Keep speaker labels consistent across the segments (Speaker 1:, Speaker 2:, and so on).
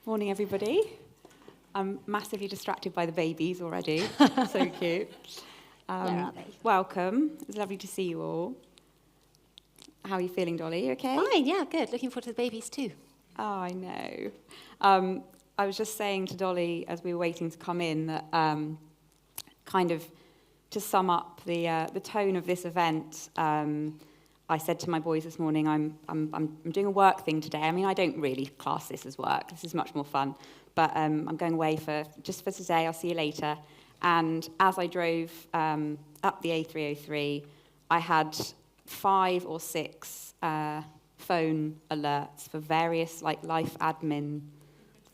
Speaker 1: Morning, everybody. I'm massively distracted by the babies already. So cute.
Speaker 2: Where are they?
Speaker 1: Welcome. It's lovely to see you all. How are you feeling, Dolly? You okay?
Speaker 2: Fine, yeah, good. Looking forward to the babies too.
Speaker 1: Oh, I know. I was just saying to Dolly as we were waiting to come in that kind of to sum up the tone of this event, I said to my boys this morning, I'm doing a work thing today. I mean, I don't really class this as work. This is much more fun. But I'm going away just for today. I'll see you later. And as I drove up the A303, I had 5 or 6 phone alerts for various life admin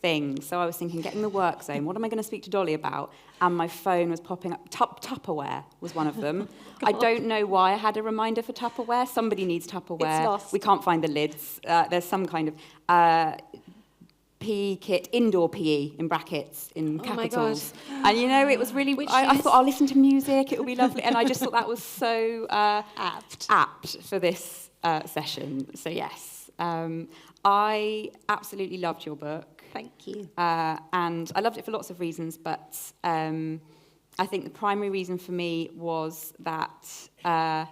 Speaker 1: things. So I was thinking, getting the work zone, what am I going to speak to Dolly about? And my phone was popping up. Tupperware was one of them. I don't know why I had a reminder for Tupperware. Somebody needs Tupperware.
Speaker 2: It's lost.
Speaker 1: We can't find the lids. There's some kind of PE kit, indoor PE in brackets, in capitals.
Speaker 2: My God.
Speaker 1: And you know, it was really, I thought I'll listen to music, it will be lovely. And I just thought that was so apt for this session. So yes, I absolutely loved your book.
Speaker 2: Thank you.
Speaker 1: And I loved it for lots of reasons, but I think the primary reason for me was that I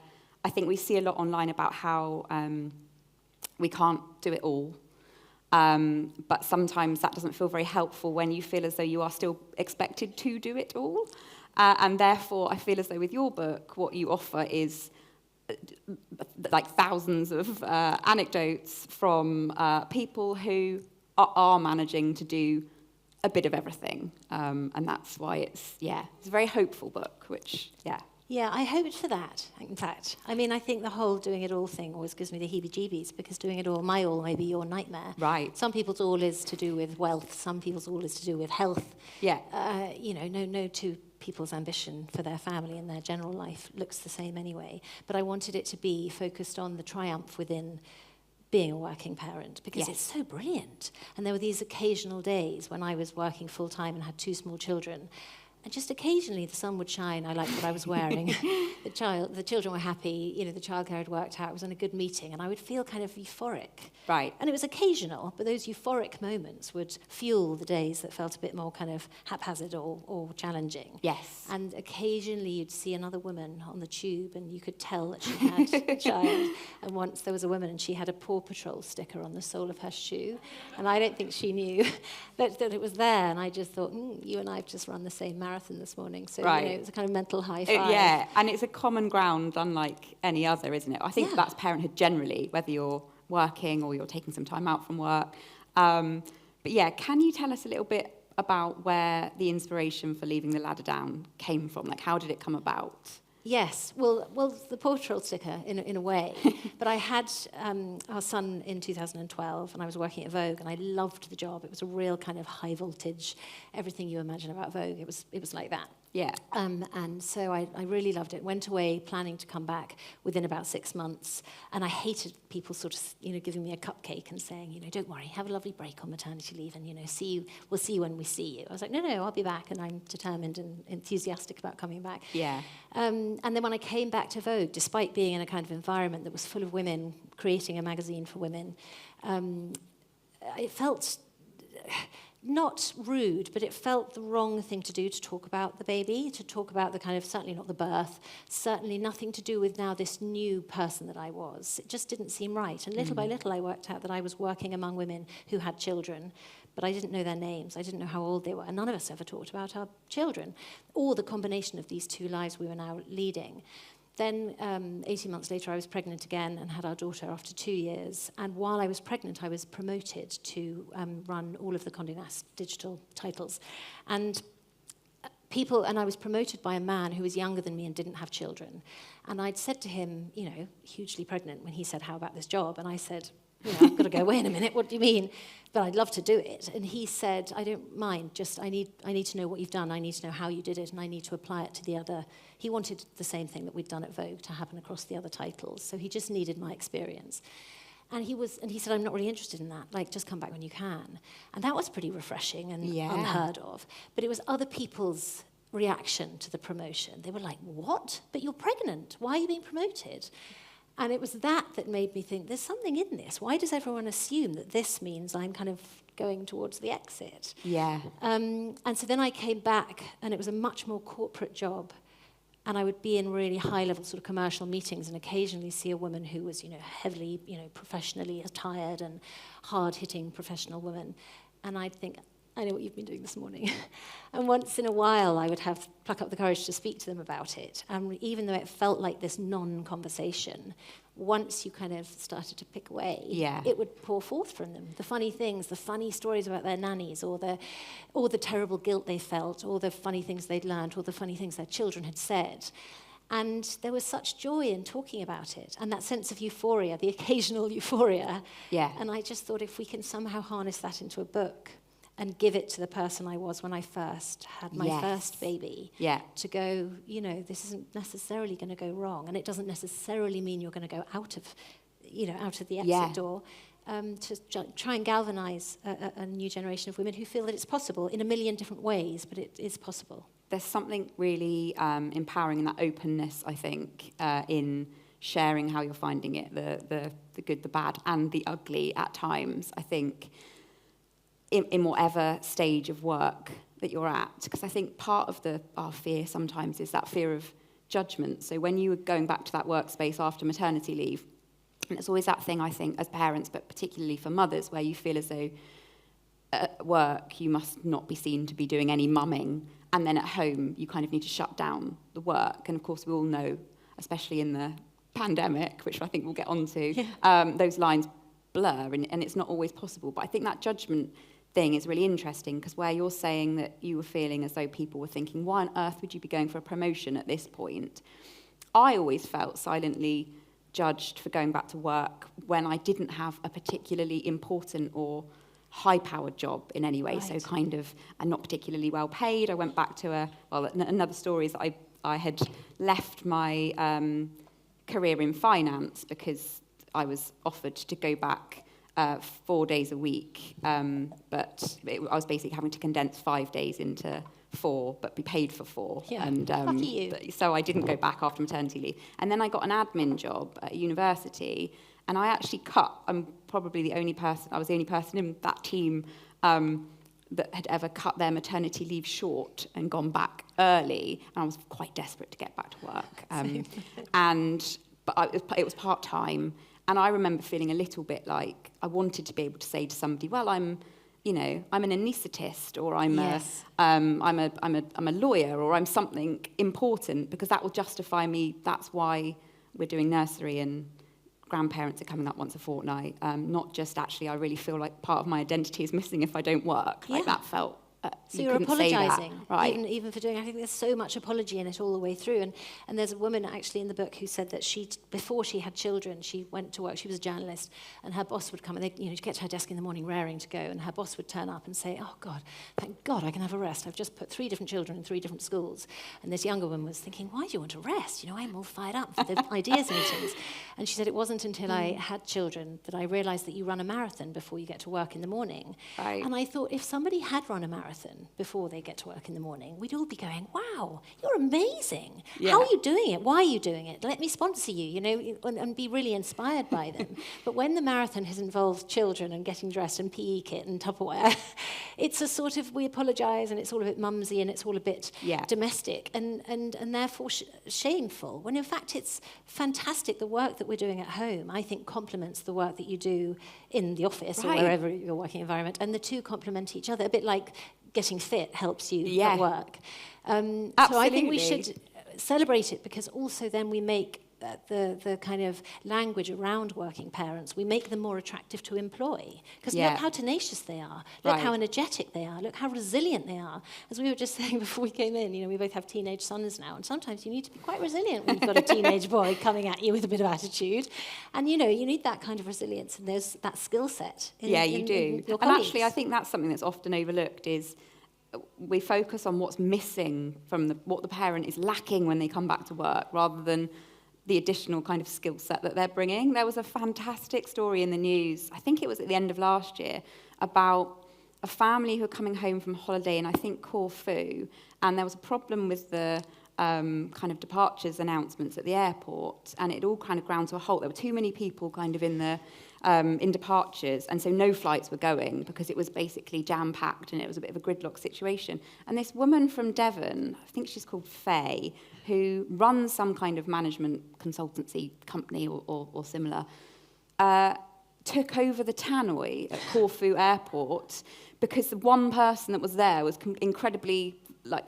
Speaker 1: think we see a lot online about how we can't do it all. But sometimes that doesn't feel very helpful when you feel as though you are still expected to do it all. And therefore, I feel as though with your book, what you offer is like thousands of anecdotes from people who are managing to do a bit of everything. And that's why it's a very hopeful book, which,
Speaker 2: Yeah, I hoped for that, in fact. I mean, I think the whole doing it all thing always gives me the heebie-jeebies, because doing it all, my all may be your nightmare.
Speaker 1: Right.
Speaker 2: Some people's all is to do with wealth, some people's all is to do with health.
Speaker 1: Yeah.
Speaker 2: No two people's ambition for their family and their general life looks the same anyway. But I wanted it to be focused on the triumph within being a working parent, because it's so brilliant. And there were these occasional days when I was working full-time and had 2 small children, and just occasionally the sun would shine. I liked what I was wearing. The children were happy. You know, the childcare had worked out. It was in a good meeting, and I would feel kind of euphoric.
Speaker 1: Right.
Speaker 2: And it was occasional, but those euphoric moments would fuel the days that felt a bit more kind of haphazard or challenging.
Speaker 1: Yes.
Speaker 2: And occasionally you'd see another woman on the tube, and you could tell that she had a child. And once there was a woman, and she had a Paw Patrol sticker on the sole of her shoe, and I don't think she knew that it was there. And I just thought, you and I have just run the same marathon this morning, so it was a kind of mental high five.
Speaker 1: And it's a common ground unlike any other, isn't it? I think that's parenthood generally, whether you're working or you're taking some time out from work. But can you tell us a little bit about where the inspiration for Leaving the Ladder Down came from? Like, how did it come about?
Speaker 2: Yes, well, the Paw Patrol sticker, in a way. But I had our son in 2012, and I was working at Vogue, and I loved the job. It was a real kind of high voltage, everything you imagine about Vogue. It was like that.
Speaker 1: Yeah.
Speaker 2: And so I really loved it. Went away planning to come back within about 6 months, and I hated people sort of, giving me a cupcake and saying, don't worry, have a lovely break on maternity leave, and we'll see you when we see you. I was like, no, I'll be back, and I'm determined and enthusiastic about coming back.
Speaker 1: Yeah.
Speaker 2: And then when I came back to Vogue, despite being in a kind of environment that was full of women, creating a magazine for women, it felt not rude, but it felt the wrong thing to do, to talk about the baby, to talk about the kind of, certainly not the birth, certainly nothing to do with now this new person that I was. It just didn't seem right. And little by little I worked out that I was working among women who had children, but I didn't know their names. I didn't know how old they were. And none of us ever talked about our children, or the combination of these 2 lives we were now leading. Then 18 months later, I was pregnant again and had our daughter after 2 years. And while I was pregnant, I was promoted to run all of the Condé Nast digital titles. And I was promoted by a man who was younger than me and didn't have children. And I'd said to him, hugely pregnant, when he said, how about this job? And I said, I've got to go away in a minute. What do you mean? But I'd love to do it. And he said, I don't mind. Just I need to know what you've done. I need to know how you did it, and I need to apply it to the other. He wanted the same thing that we'd done at Vogue to happen across the other titles. So he just needed my experience. And he said, I'm not really interested in that. Like, just come back when you can. And that was pretty refreshing and unheard of. But it was other people's reaction to the promotion. They were like, what? But you're pregnant. Why are you being promoted? And it was that made me think, there's something in this. Why does everyone assume that this means I'm kind of going towards the exit?
Speaker 1: Yeah.
Speaker 2: And so then I came back, and it was a much more corporate job. And I would be in really high-level sort of commercial meetings and occasionally see a woman who was, heavily, professionally attired and hard-hitting professional woman. And I'd think, I know what you've been doing this morning. And once in a while, I would pluck up the courage to speak to them about it. And even though it felt like this non-conversation, once you kind of started to pick away, it would pour forth from them. The funny things, the funny stories about their nannies, or the terrible guilt they felt, or the funny things they'd learned, or the funny things their children had said. And there was such joy in talking about it, and that sense of euphoria, the occasional euphoria.
Speaker 1: Yeah.
Speaker 2: And I just thought, if we can somehow harness that into a book and give it to the person I was when I first had my first baby, to go, this isn't necessarily going to go wrong, and it doesn't necessarily mean you're going to go out of the exit door, to try and galvanise a new generation of women who feel that it's possible in a million different ways, but it is possible.
Speaker 1: There's something really empowering in that openness, I think, in sharing how you're finding it, the good, the bad, and the ugly at times, I think, in whatever stage of work that you're at. Because I think part of our fear sometimes is that fear of judgment. So when you were going back to that workspace after maternity leave, and it's always that thing, I think, as parents, but particularly for mothers, where you feel as though at work you must not be seen to be doing any mumming, and then at home you kind of need to shut down the work. And of course we all know, especially in the pandemic, which I think we'll get onto, those lines blur, and it's not always possible. But I think that judgment thing is really interesting, because where you're saying that you were feeling as though people were thinking, why on earth would you be going for a promotion at this point? I always felt silently judged for going back to work when I didn't have a particularly important or high-powered job in any way, so kind of, and not particularly well paid. I went back to another story is that I had left my career in finance because I was offered to go back 4 days a week, but I was basically having to condense 5 days into 4, but be paid for 4.
Speaker 2: Yeah,
Speaker 1: and
Speaker 2: lucky you.
Speaker 1: So I didn't go back after maternity leave. And then I got an admin job at a university, and I actually I'm probably the only person, I was the only person in that team that had ever cut their maternity leave short and gone back early. And I was quite desperate to get back to work. But it was part-time. And I remember feeling a little bit like I wanted to be able to say to somebody, well, I'm an anaesthetist, or I'm a lawyer, or I'm something important, because that will justify me. That's why we're doing nursery, and grandparents are coming up once a fortnight. Not just actually, I really feel like part of my identity is missing if I don't work. Like that felt.
Speaker 2: So you're apologising,
Speaker 1: right?
Speaker 2: Even for doing. I think there's so much apology in it all the way through. And there's a woman actually in the book who said that before she had children, she went to work. She was a journalist, and her boss would come, and she'd get to her desk in the morning raring to go, and her boss would turn up and say, "Oh God, thank God I can have a rest. I've just put 3 different children in 3 different schools." And this younger woman was thinking, "Why do you want to rest? I'm all fired up for the ideas meetings." And she said, "It wasn't until I had children that I realised that you run a marathon before you get to work in the morning."
Speaker 1: Right.
Speaker 2: And I thought, if somebody had run a marathon before they get to work in the morning, we'd all be going, "Wow, you're amazing.
Speaker 1: Yeah.
Speaker 2: How are you doing it? Why are you doing it? Let me sponsor you," and be really inspired by them. But when the marathon has involved children and getting dressed and PE kit and Tupperware, it's a sort of, we apologise, and it's all a bit mumsy, and it's all a bit domestic and therefore shameful, when in fact it's fantastic. The work that we're doing at home, I think, complements the work that you do in the office or wherever your working environment, and the two complement each other, a bit like getting fit helps you at work. So I think we should celebrate it, because also then we make the kind of language around working parents, we make them more attractive to employ. Because look how tenacious they are. Look how energetic they are. Look how resilient they are. As we were just saying before we came in, we both have teenage sons now, and sometimes you need to be quite resilient when you've got a teenage boy coming at you with a bit of attitude. And, you need that kind of resilience, and there's that skill set in,
Speaker 1: you do.
Speaker 2: In your
Speaker 1: and
Speaker 2: colleagues.
Speaker 1: Actually, I think that's something that's often overlooked, is we focus on what's missing from what the parent is lacking when they come back to work, rather than the additional kind of skill set that they're bringing. There was a fantastic story in the news, I think it was at the end of last year, about a family who were coming home from holiday in, I think, Corfu, and there was a problem with the kind of departures announcements at the airport, and it all kind of ground to a halt. There were too many people kind of in departures, and so no flights were going because it was basically jam-packed and it was a bit of a gridlock situation. And this woman from Devon, I think she's called Faye, who runs some kind of management consultancy company or similar, took over the tannoy at Corfu Airport because the one person that was there was incredibly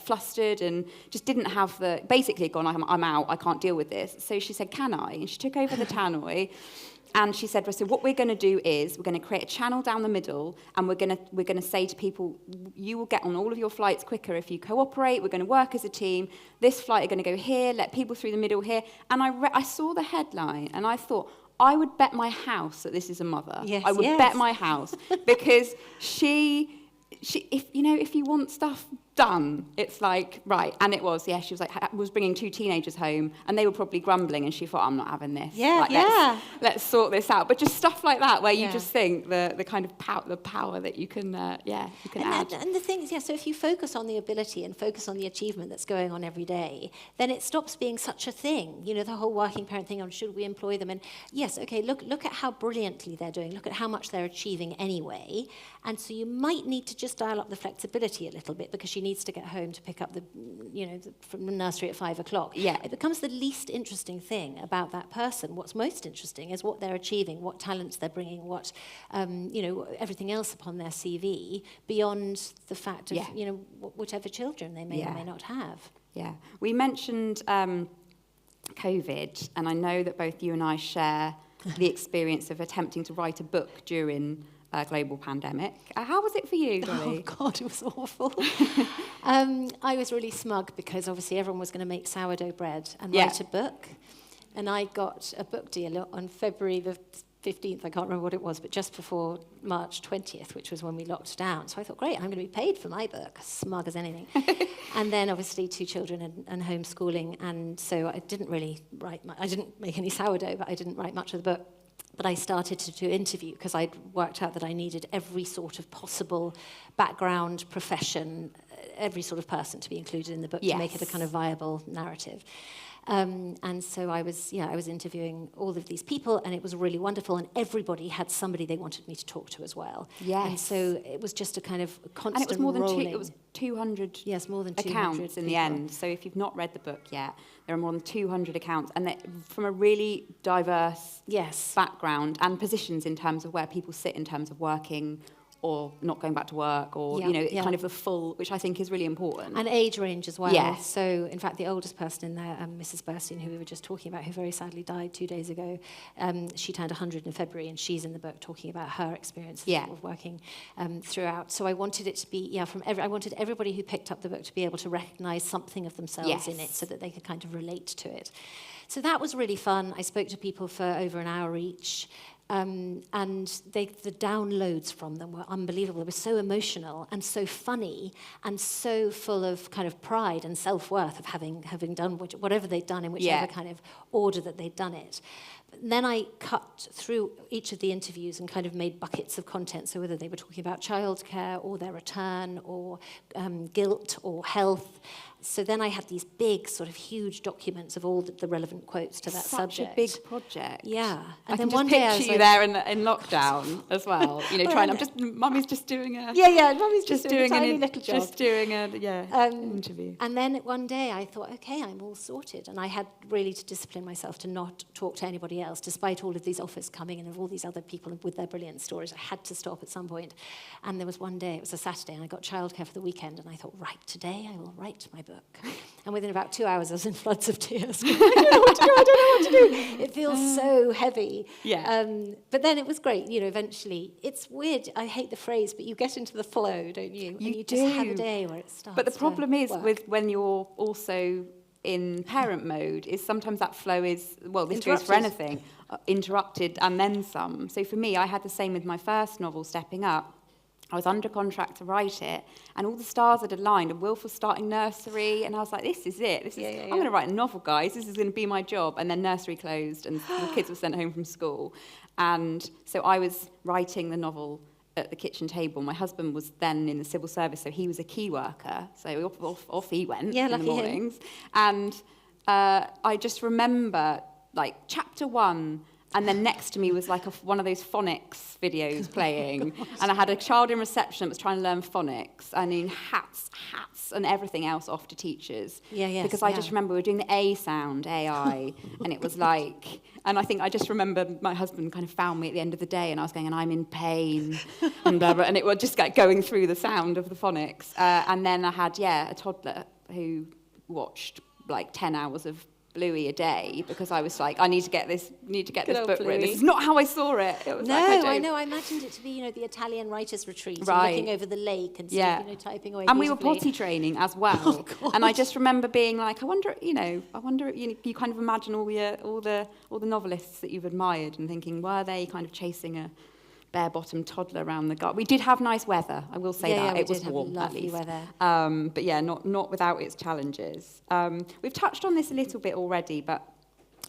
Speaker 1: flustered and just didn't have basically gone, I'm out, I can't deal with this. So she said, can I? And she took over the tannoy. And she said, so what we're going to do is we're going to create a channel down the middle, and we're going to say to people, you will get on all of your flights quicker if you cooperate. We're going to work as a team. This flight are going to go here, let people through the middle here. And I saw the headline, and I thought, I would bet my house that this is a mother.
Speaker 2: Yes,
Speaker 1: I would bet my house because she, if you want stuff done, it's like, right. And it was, she was was bringing 2 teenagers home, and they were probably grumbling, and she thought, I'm not having this. Let's sort this out. But just stuff like that, where you just think the kind of power that you can, you can add.
Speaker 2: And the thing is, so if you focus on the ability and focus on the achievement that's going on every day, then it stops being such a thing. The whole working parent thing on should we employ them? And yes, okay, look at how brilliantly they're doing. Look at how much they're achieving anyway. And so you might need to just dial up the flexibility a little bit, because she needs to get home to pick up from the nursery at 5 o'clock.
Speaker 1: Yeah.
Speaker 2: It becomes the least interesting thing about that person. What's most interesting is what they're achieving, what talents they're bringing, what, everything else upon their CV, beyond the fact of, whichever children they may or may not have.
Speaker 1: Yeah. We mentioned COVID, and I know that both you and I share the experience of attempting to write a book during a global pandemic. How was it for you, Dolly?
Speaker 2: Oh, God, it was awful. I was really smug because obviously everyone was going to make sourdough bread and write a book. And I got a book deal on February the 15th, I can't remember what it was, but just before March 20th, which was when we locked down. So I thought, great, I'm going to be paid for my book, smug as anything. And then obviously 2 children and homeschooling, and so I didn't really write much. I didn't make any sourdough, but I didn't write much of the book. But I started to interview, because I'd worked out that I needed every sort of possible background, profession, every sort of person to be included in the book to make it a kind of viable narrative. And so I was interviewing all of these people, and it was really wonderful, and everybody had somebody they wanted me to talk to as well.
Speaker 1: Yes.
Speaker 2: And so it was just a kind of constant
Speaker 1: and it was more than
Speaker 2: rolling.
Speaker 1: it was 200
Speaker 2: more than 200
Speaker 1: accounts in the
Speaker 2: people.
Speaker 1: end. So if you've not read the book yet, there are more than 200 accounts, and they're from a really diverse background and positions in terms of where people sit in terms of working or not going back to work, or kind of the full, which I think is really important.
Speaker 2: And age range as well.
Speaker 1: Yes.
Speaker 2: So, in fact, the oldest person in there, Mrs. Burstein, who we were just talking about, who very sadly died 2 days ago, she turned 100 in February, and she's in the book talking about her experience of working throughout. So I wanted it to be, I wanted everybody who picked up the book to be able to recognise something of themselves in it, so that they could kind of relate to it. So that was really fun. I spoke to people for over an hour each. And the downloads from them were unbelievable. They were so emotional and so funny and so full of kind of pride and self-worth of having done whatever they'd done in whichever kind of order that they'd done it. But then I cut through each of the interviews and kind of made buckets of content. So whether they were talking about childcare or their return or guilt or health. So then I had these big, sort of huge documents of all the relevant quotes to that subject.
Speaker 1: Such a big project.
Speaker 2: Yeah.
Speaker 1: And then one day I was you there in lockdown as well. Mummy's just doing a...
Speaker 2: Mummy's just doing a tiny little job.
Speaker 1: Just doing an interview.
Speaker 2: And then one day I thought, okay, I'm all sorted. And I had really to discipline myself to not talk to anybody else, despite all of these offers coming in of all these other people with their brilliant stories. I had to stop at some point. And there was one day, it was a Saturday, and I got childcare for the weekend, and I thought, right, today I will write my book. And within about 2 hours, I was in floods of tears. I don't know what to do. It feels so heavy.
Speaker 1: Yeah.
Speaker 2: But then it was great, eventually. It's weird, I hate the phrase, but you get into the flow, don't you? And you just have a day where it starts.
Speaker 1: But the problem is with when you're also in parent mode is sometimes that flow is, this goes for anything, interrupted and then some. So for me, I had the same with my first novel, Stepping Up. I was under contract to write it, and all the stars had aligned, and Wilf was starting nursery, and I was like, this is it. I'm going to write a novel, guys. This is going to be my job. And then nursery closed, and the kids were sent home from school. And so I was writing the novel at the kitchen table. My husband was then in the civil service, so he was a key worker. So off he went in the mornings. And I just remember, like, chapter 1, and then next to me was like one of those phonics videos playing. And I had a child in reception that was trying to learn phonics. I mean, hats, and everything else off to teachers. Because I just remember we were doing the A sound, AI, and it was like... And I think I just remember my husband kind of found me at the end of the day, and I was going, and I'm in pain, and blah, blah, and it was just like going through the sound of the phonics. And then I had, a toddler who watched like 10 hours of Bluey a day, because I was like, I need to get this book written. This is not how I saw it. It was
Speaker 2: I know. I imagined it to be, the Italian writers' retreat, and looking over the lake and sort of, typing away.
Speaker 1: And we were potty training as well. And I just remember being like, I wonder if you kind of imagine all the novelists that you've admired and thinking, were they kind of chasing a bare-bottom toddler around the garden? We did have nice weather, I will say that. It was warm, at least. Weather. But not without its challenges. We've touched on this a little bit already, but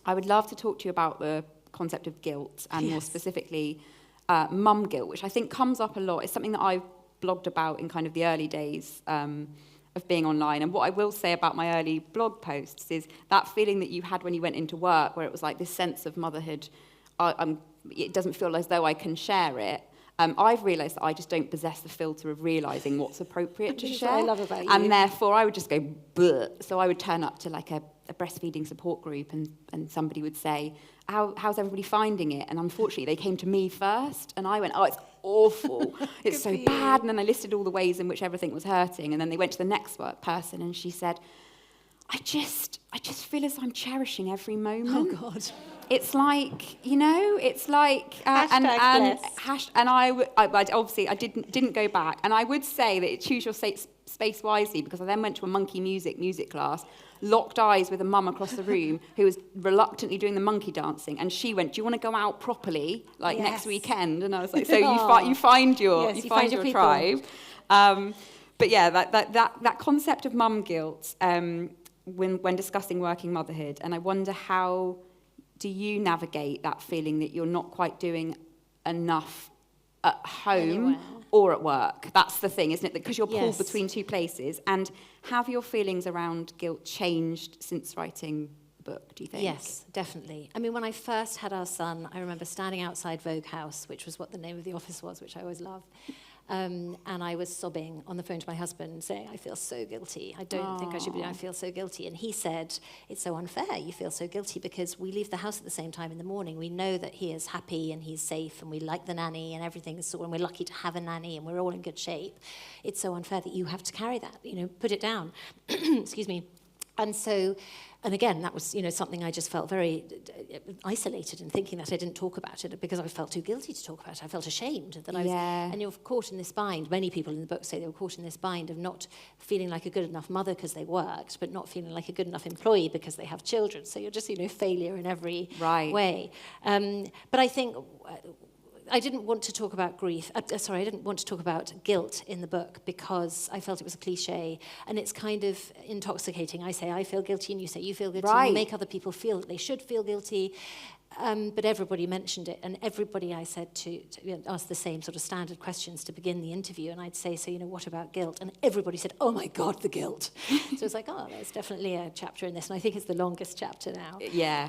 Speaker 1: I would love to talk to you about the concept of guilt, and more specifically, mum guilt, which I think comes up a lot. It's something that I've blogged about in kind of the early days of being online. And what I will say about my early blog posts is that feeling that you had when you went into work, where it was like this sense of motherhood, it doesn't feel as though I can share it. I've realised that I just don't possess the filter of realising what's appropriate to share.
Speaker 2: What I love about you.
Speaker 1: And therefore I would just go, bleh. So I would turn up to like a breastfeeding support group, and somebody would say, how's everybody finding it? And unfortunately they came to me first, and I went, oh, it's awful. It's so bad. And then I listed all the ways in which everything was hurting. And then they went to the next person, and she said, I just feel as I'm cherishing every moment.
Speaker 2: Oh, God.
Speaker 1: It's like, it's like... and I obviously, I didn't go back. And I would say that choose your space wisely, because I then went to a monkey music class, locked eyes with a mum across the room who was reluctantly doing the monkey dancing. And she went, do you want to go out properly, next weekend? And I was like, so you find your tribe. But yeah, that concept of mum guilt... when discussing working motherhood, and I wonder, how do you navigate that feeling that you're not quite doing enough at home or at work? That's the thing, isn't it? Because you're pulled between two places. And have your feelings around guilt changed since writing the book, do you think?
Speaker 2: Yes, definitely. I mean, when I first had our son, I remember standing outside Vogue House, which was what the name of the office was, which I always love. And I was sobbing on the phone to my husband, saying, I feel so guilty. I don't think I should be doing, I feel so guilty. And he said, it's so unfair you feel so guilty, because we leave the house at the same time in the morning. We know that he is happy and he's safe, and we like the nanny, and everything is and we're lucky to have a nanny, and we're all in good shape. It's so unfair that you have to carry that, put it down. Excuse me. And so, and again, that was, something I just felt very isolated in, thinking that I didn't talk about it because I felt too guilty to talk about it. I felt ashamed that I was, and you're caught in this bind. Many people in the book say they were caught in this bind of not feeling like a good enough mother because they worked, but not feeling like a good enough employee because they have children. So you're just, failure in every way. But I think... I didn't want to talk about grief. I didn't want to talk about guilt in the book, because I felt it was a cliche, and it's kind of intoxicating. I say I feel guilty, and you say you feel guilty. And you make other people feel that they should feel guilty. But everybody mentioned it, and everybody I said to ask the same sort of standard questions to begin the interview, and I'd say, so, what about guilt? And everybody said, oh my God, the guilt. So it's like, there's definitely a chapter in this, and I think it's the longest chapter now.
Speaker 1: Yeah.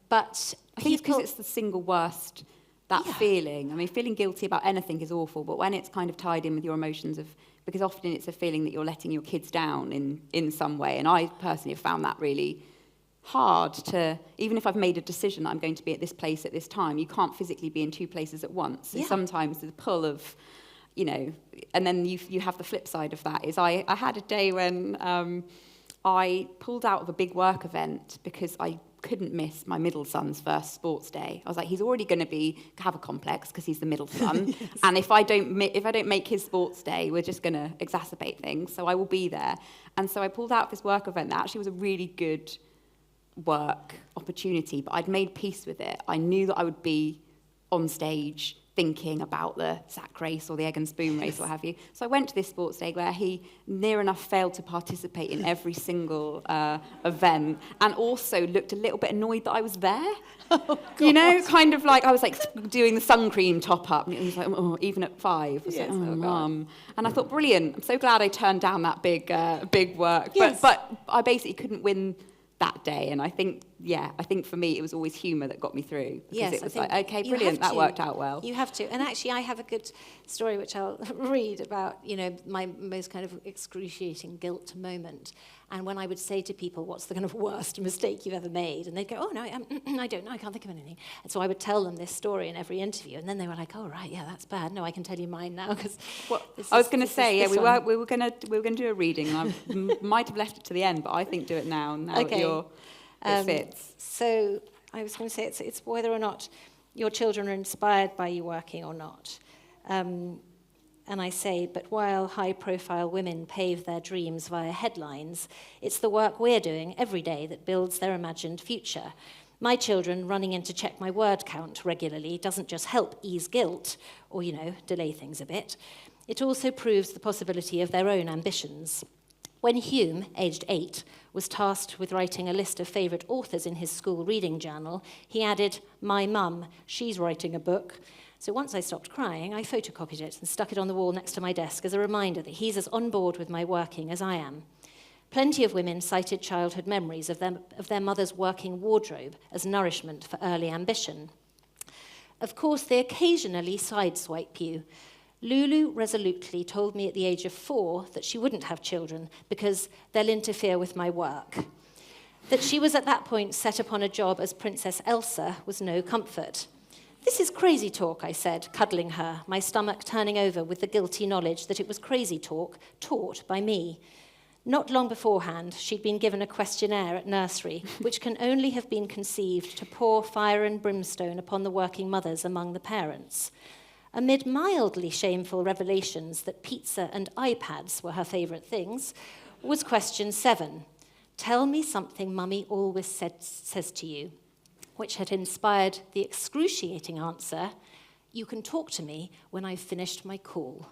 Speaker 2: But
Speaker 1: I think it's because it's the single worst... That feeling, feeling guilty about anything is awful, but when it's kind of tied in with your emotions because often it's a feeling that you're letting your kids down in some way, and I personally have found that really hard to, even if I've made a decision that I'm going to be at this place at this time, you can't physically be in two places at once. And sometimes the pull of, and then you have the flip side of that is I had a day when I pulled out of a big work event because I couldn't miss my middle son's first sports day. I was like, he's already going to have a complex because he's the middle son, and if I don't make his sports day, we're just going to exacerbate things. So I will be there. And so I pulled out of this work event that actually was a really good work opportunity, but I'd made peace with it. I knew that I would be on stage thinking about the sack race or the egg and spoon race or what have you. So I went to this sports day where he near enough failed to participate in every single event, and also looked a little bit annoyed that I was there. Oh, you know, kind of like I was like doing the sun cream top up, and he was like, oh, even at 5. I was like, oh, mum. And I thought, brilliant. I'm so glad I turned down that big work.
Speaker 2: Yes.
Speaker 1: But I basically couldn't win that day, and I think for me it was always humour that got me through, because
Speaker 2: Yes,
Speaker 1: it was like, okay, brilliant, that worked out well.
Speaker 2: You have to. And actually I have a good story which I'll read about, you know, my most kind of excruciating guilt moment. And when I would say to people, what's the kind of worst mistake you've ever made? And they'd go, oh, no, I don't know, I can't think of anything. And so I would tell them this story in every interview. And then they were like, oh, right, yeah, that's bad. No, I can tell you mine now. Because
Speaker 1: I was going to say, we were going to do a reading. And I might have left it to the end, but I think do it now.
Speaker 2: Okay.
Speaker 1: It fits.
Speaker 2: So I was going to say it's whether or not your children are inspired by you working or not. And I say, but while high-profile women pave their dreams via headlines, it's the work we're doing every day that builds their imagined future. My children running in to check my word count regularly doesn't just help ease guilt or, you know, delay things a bit. It also proves the possibility of their own ambitions. When Hume, aged 8, was tasked with writing a list of favourite authors in his school reading journal, he added, my mum, she's writing a book. So once I stopped crying, I photocopied it and stuck it on the wall next to my desk as a reminder that he's as on board with my working as I am. Plenty of women cited childhood memories of their mother's working wardrobe as nourishment for early ambition. Of course, they occasionally sideswipe you. Lulu resolutely told me at the age of 4 that she wouldn't have children because they'll interfere with my work. That she was at that point set upon a job as Princess Elsa was no comfort. This is crazy talk, I said, cuddling her, my stomach turning over with the guilty knowledge that it was crazy talk taught by me. Not long beforehand, she'd been given a questionnaire at nursery, which can only have been conceived to pour fire and brimstone upon the working mothers among the parents. Amid mildly shameful revelations that pizza and iPads were her favourite things, was question 7. Tell me something Mummy always says to you, which had inspired the excruciating answer, you can talk to me when I've finished my call.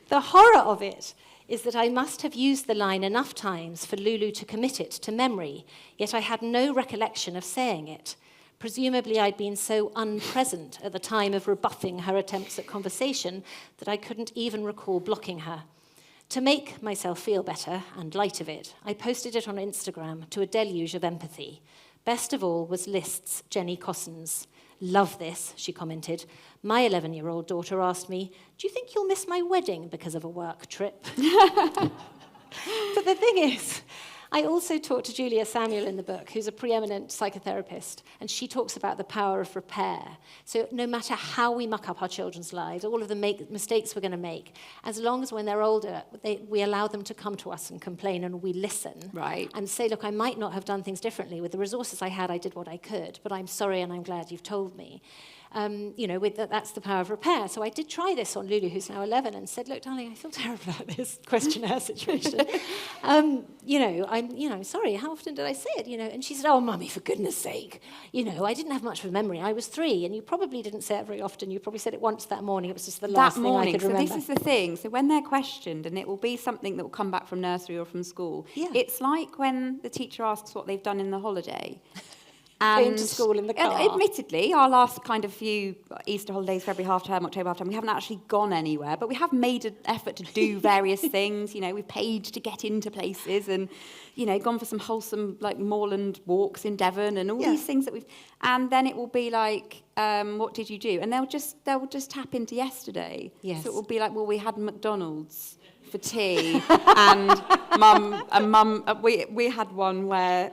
Speaker 2: The horror of it is that I must have used the line enough times for Lulu to commit it to memory, yet I had no recollection of saying it. Presumably I'd been so unpresent at the time of rebuffing her attempts at conversation that I couldn't even recall blocking her. To make myself feel better and light of it, I posted it on Instagram to a deluge of empathy. Best of all was List's Jenny Cossens. Love this, she commented. My 11-year-old daughter asked me, do you think you'll miss my wedding because of a work trip? But the thing is, I also talked to Julia Samuel in the book, who's a preeminent psychotherapist, and she talks about the power of repair. So no matter how we muck up our children's lives, all of the mistakes we're going to make, as long as when they're older, we allow them to come to us and complain and we listen.
Speaker 1: Right.
Speaker 2: And say, look, I might not have done things differently. With the resources I had, I did what I could, but I'm sorry and I'm glad you've told me. That's the power of repair. So I did try this on Lulu, who's now 11, and said, look, darling, I feel terrible about this questionnaire situation. I'm sorry, how often did I say it? And she said, oh, Mummy, for goodness sake. I didn't have much of a memory. I was 3, and you probably didn't say it very often. You probably said it once that morning. It was just the last thing I could remember.
Speaker 1: So this is the thing. So when they're questioned, and it will be something that will come back from nursery or from school, it's like when the teacher asks what they've done in the holiday.
Speaker 2: Came to school in the car.
Speaker 1: Admittedly, our last kind of few Easter holidays, February half term, October half term, we haven't actually gone anywhere, but we have made an effort to do various things. We've paid to get into places and, gone for some wholesome, like, moorland walks in Devon and all these things that we've... And then it will be like, what did you do? And they'll just tap into yesterday.
Speaker 2: Yes.
Speaker 1: So it will be like, well, we had McDonald's for tea and mum... We had one where...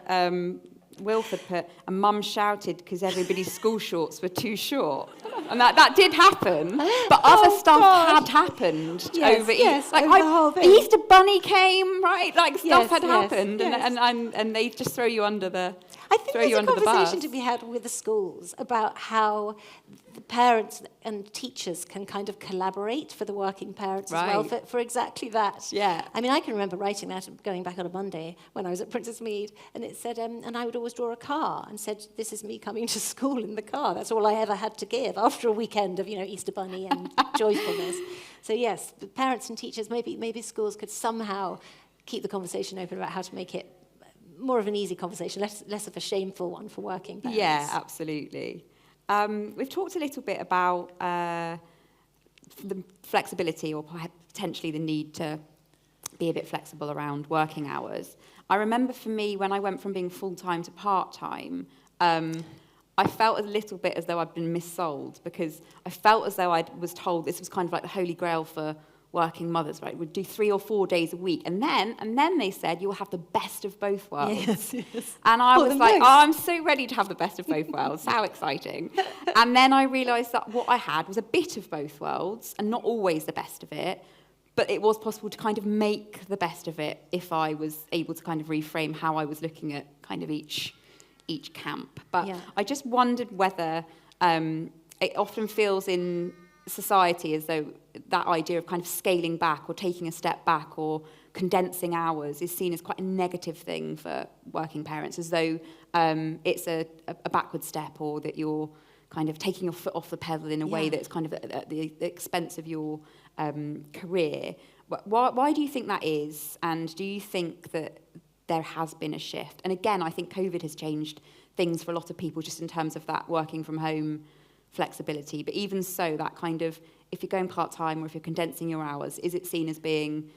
Speaker 1: Wilford put, and Mum shouted because everybody's school shorts were too short. And that did happen, but other stuff had happened over
Speaker 2: the whole thing.
Speaker 1: Easter Bunny came, right? Like, stuff had happened, and they just throw you under the
Speaker 2: I think
Speaker 1: throw
Speaker 2: there's
Speaker 1: you
Speaker 2: a
Speaker 1: under the
Speaker 2: conversation
Speaker 1: bus.
Speaker 2: to be had with the schools about how the parents and teachers can kind of collaborate for the working parents as well,
Speaker 1: Right.
Speaker 2: for exactly that.
Speaker 1: Yeah.
Speaker 2: I mean, I can remember writing that, going back on a Monday when I was at Princess Mead, and it said, and I would always draw a car and said, this is me coming to school in the car. That's all I ever had to give after a weekend of, Easter Bunny and joyfulness. So yes, the parents and teachers, maybe schools could somehow keep the conversation open about how to make it more of an easy conversation, less of a shameful one for working parents.
Speaker 1: Yeah, absolutely. We've talked a little bit about the flexibility or potentially the need to be a bit flexible around working hours. I remember for me, when I went from being full-time to part-time, I felt a little bit as though I'd been missold, because I felt as though I was told this was kind of like the holy grail for working mothers, right? We'd do 3 or 4 days a week. And then they said, you'll have the best of both worlds.
Speaker 2: Yes.
Speaker 1: And I was like,
Speaker 2: most.
Speaker 1: I'm so ready to have the best of both worlds. How exciting. And then I realised that what I had was a bit of both worlds, and not always the best of it, but it was possible to kind of make the best of it if I was able to kind of reframe how I was looking at kind of each camp. But
Speaker 2: Yeah.
Speaker 1: I just wondered whether it often feels in society as though that idea of kind of scaling back or taking a step back or condensing hours is seen as quite a negative thing for working parents, as though it's a backward step, or that you're kind of taking your foot off the pedal in a way that's kind of at the expense of your career. Why do you think that is? And do you think that there has been a shift? And again, I think COVID has changed things for a lot of people just in terms of that working from home flexibility. But even so, that kind of, if you're going part-time or if you're condensing your hours, is it seen as being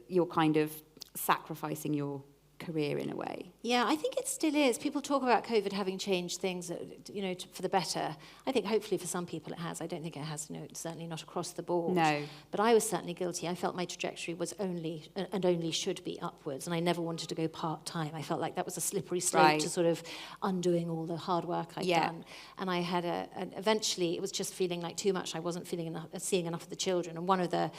Speaker 1: you're kind of sacrificing your career in a way?
Speaker 2: Yeah, I think it still is. People talk about COVID having changed things, for the better. I think hopefully for some people it has. I don't think it has, certainly not across the board.
Speaker 1: No.
Speaker 2: But I was certainly guilty. I felt my trajectory was only should be upwards, and I never wanted to go part-time. I felt like that was a slippery slope to sort of undoing all the hard work I'd done. And I had eventually, it was just feeling like too much. I wasn't seeing enough of the children. And one of the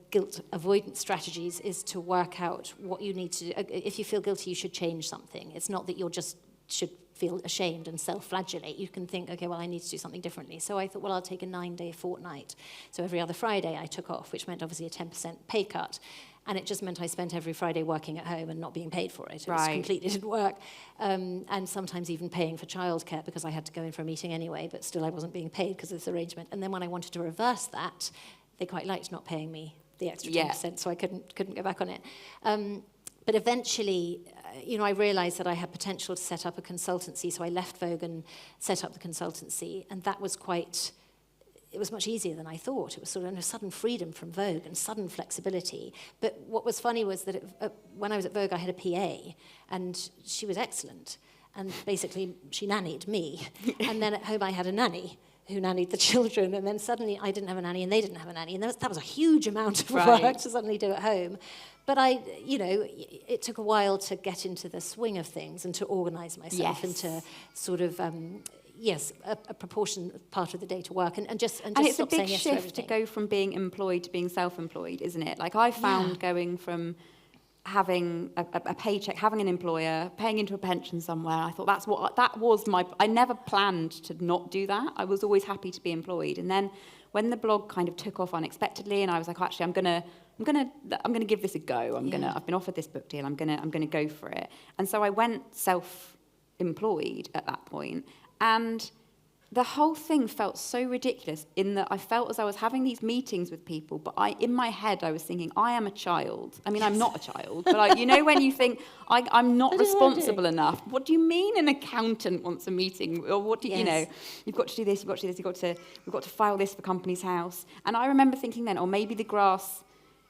Speaker 2: guilt avoidance strategies is to work out what you need to do. If you feel guilty, you should change something. It's not that you're just should feel ashamed and self-flagellate. You can think, okay, well, I need to do something differently. So I thought, well, I'll take a 9-day fortnight. So every other Friday I took off, which meant obviously a 10% pay cut. And it just meant I spent every Friday working at home and not being paid for it. It was completely didn't work. And sometimes even paying for childcare, because I had to go in for a meeting anyway, but still I wasn't being paid because of this arrangement. And then when I wanted to reverse that, they quite liked not paying me the extra 10%, so I couldn't go back on it. But eventually, I realised that I had potential to set up a consultancy, so I left Vogue and set up the consultancy, and that was it was much easier than I thought. It was sort of a sudden freedom from Vogue and sudden flexibility. But what was funny was that when I was at Vogue, I had a PA, and she was excellent. And basically, she nannied me. And then at home, I had a nanny who nannied the children, and then suddenly I didn't have a nanny and they didn't have a nanny, and that was a huge amount of work to suddenly do at home. But it took a while to get into the swing of things and to organise myself and to sort of a proportion part of the day to work and just
Speaker 1: it's a
Speaker 2: stop saying
Speaker 1: big
Speaker 2: yes to
Speaker 1: shift
Speaker 2: everything.
Speaker 1: to go from being employed to being self-employed, isn't it? Like I found going from having a paycheck, having an employer, paying into a pension somewhere, I thought I never planned to not do that. I was always happy to be employed. And then when the blog kind of took off unexpectedly, and I was like, actually, I'm gonna give this a go. I've been offered this book deal. I'm gonna go for it. And so I went self-employed at that point, and the whole thing felt so ridiculous in that I felt as I was having these meetings with people, but in my head I was thinking, I am a child. I mean, I'm not a child, but when you think, I'm not responsible enough. What do you mean an accountant wants a meeting? Or what do you, you've got to do this, you've got to do this, we've got to file this for Companies House. And I remember thinking then, maybe the grass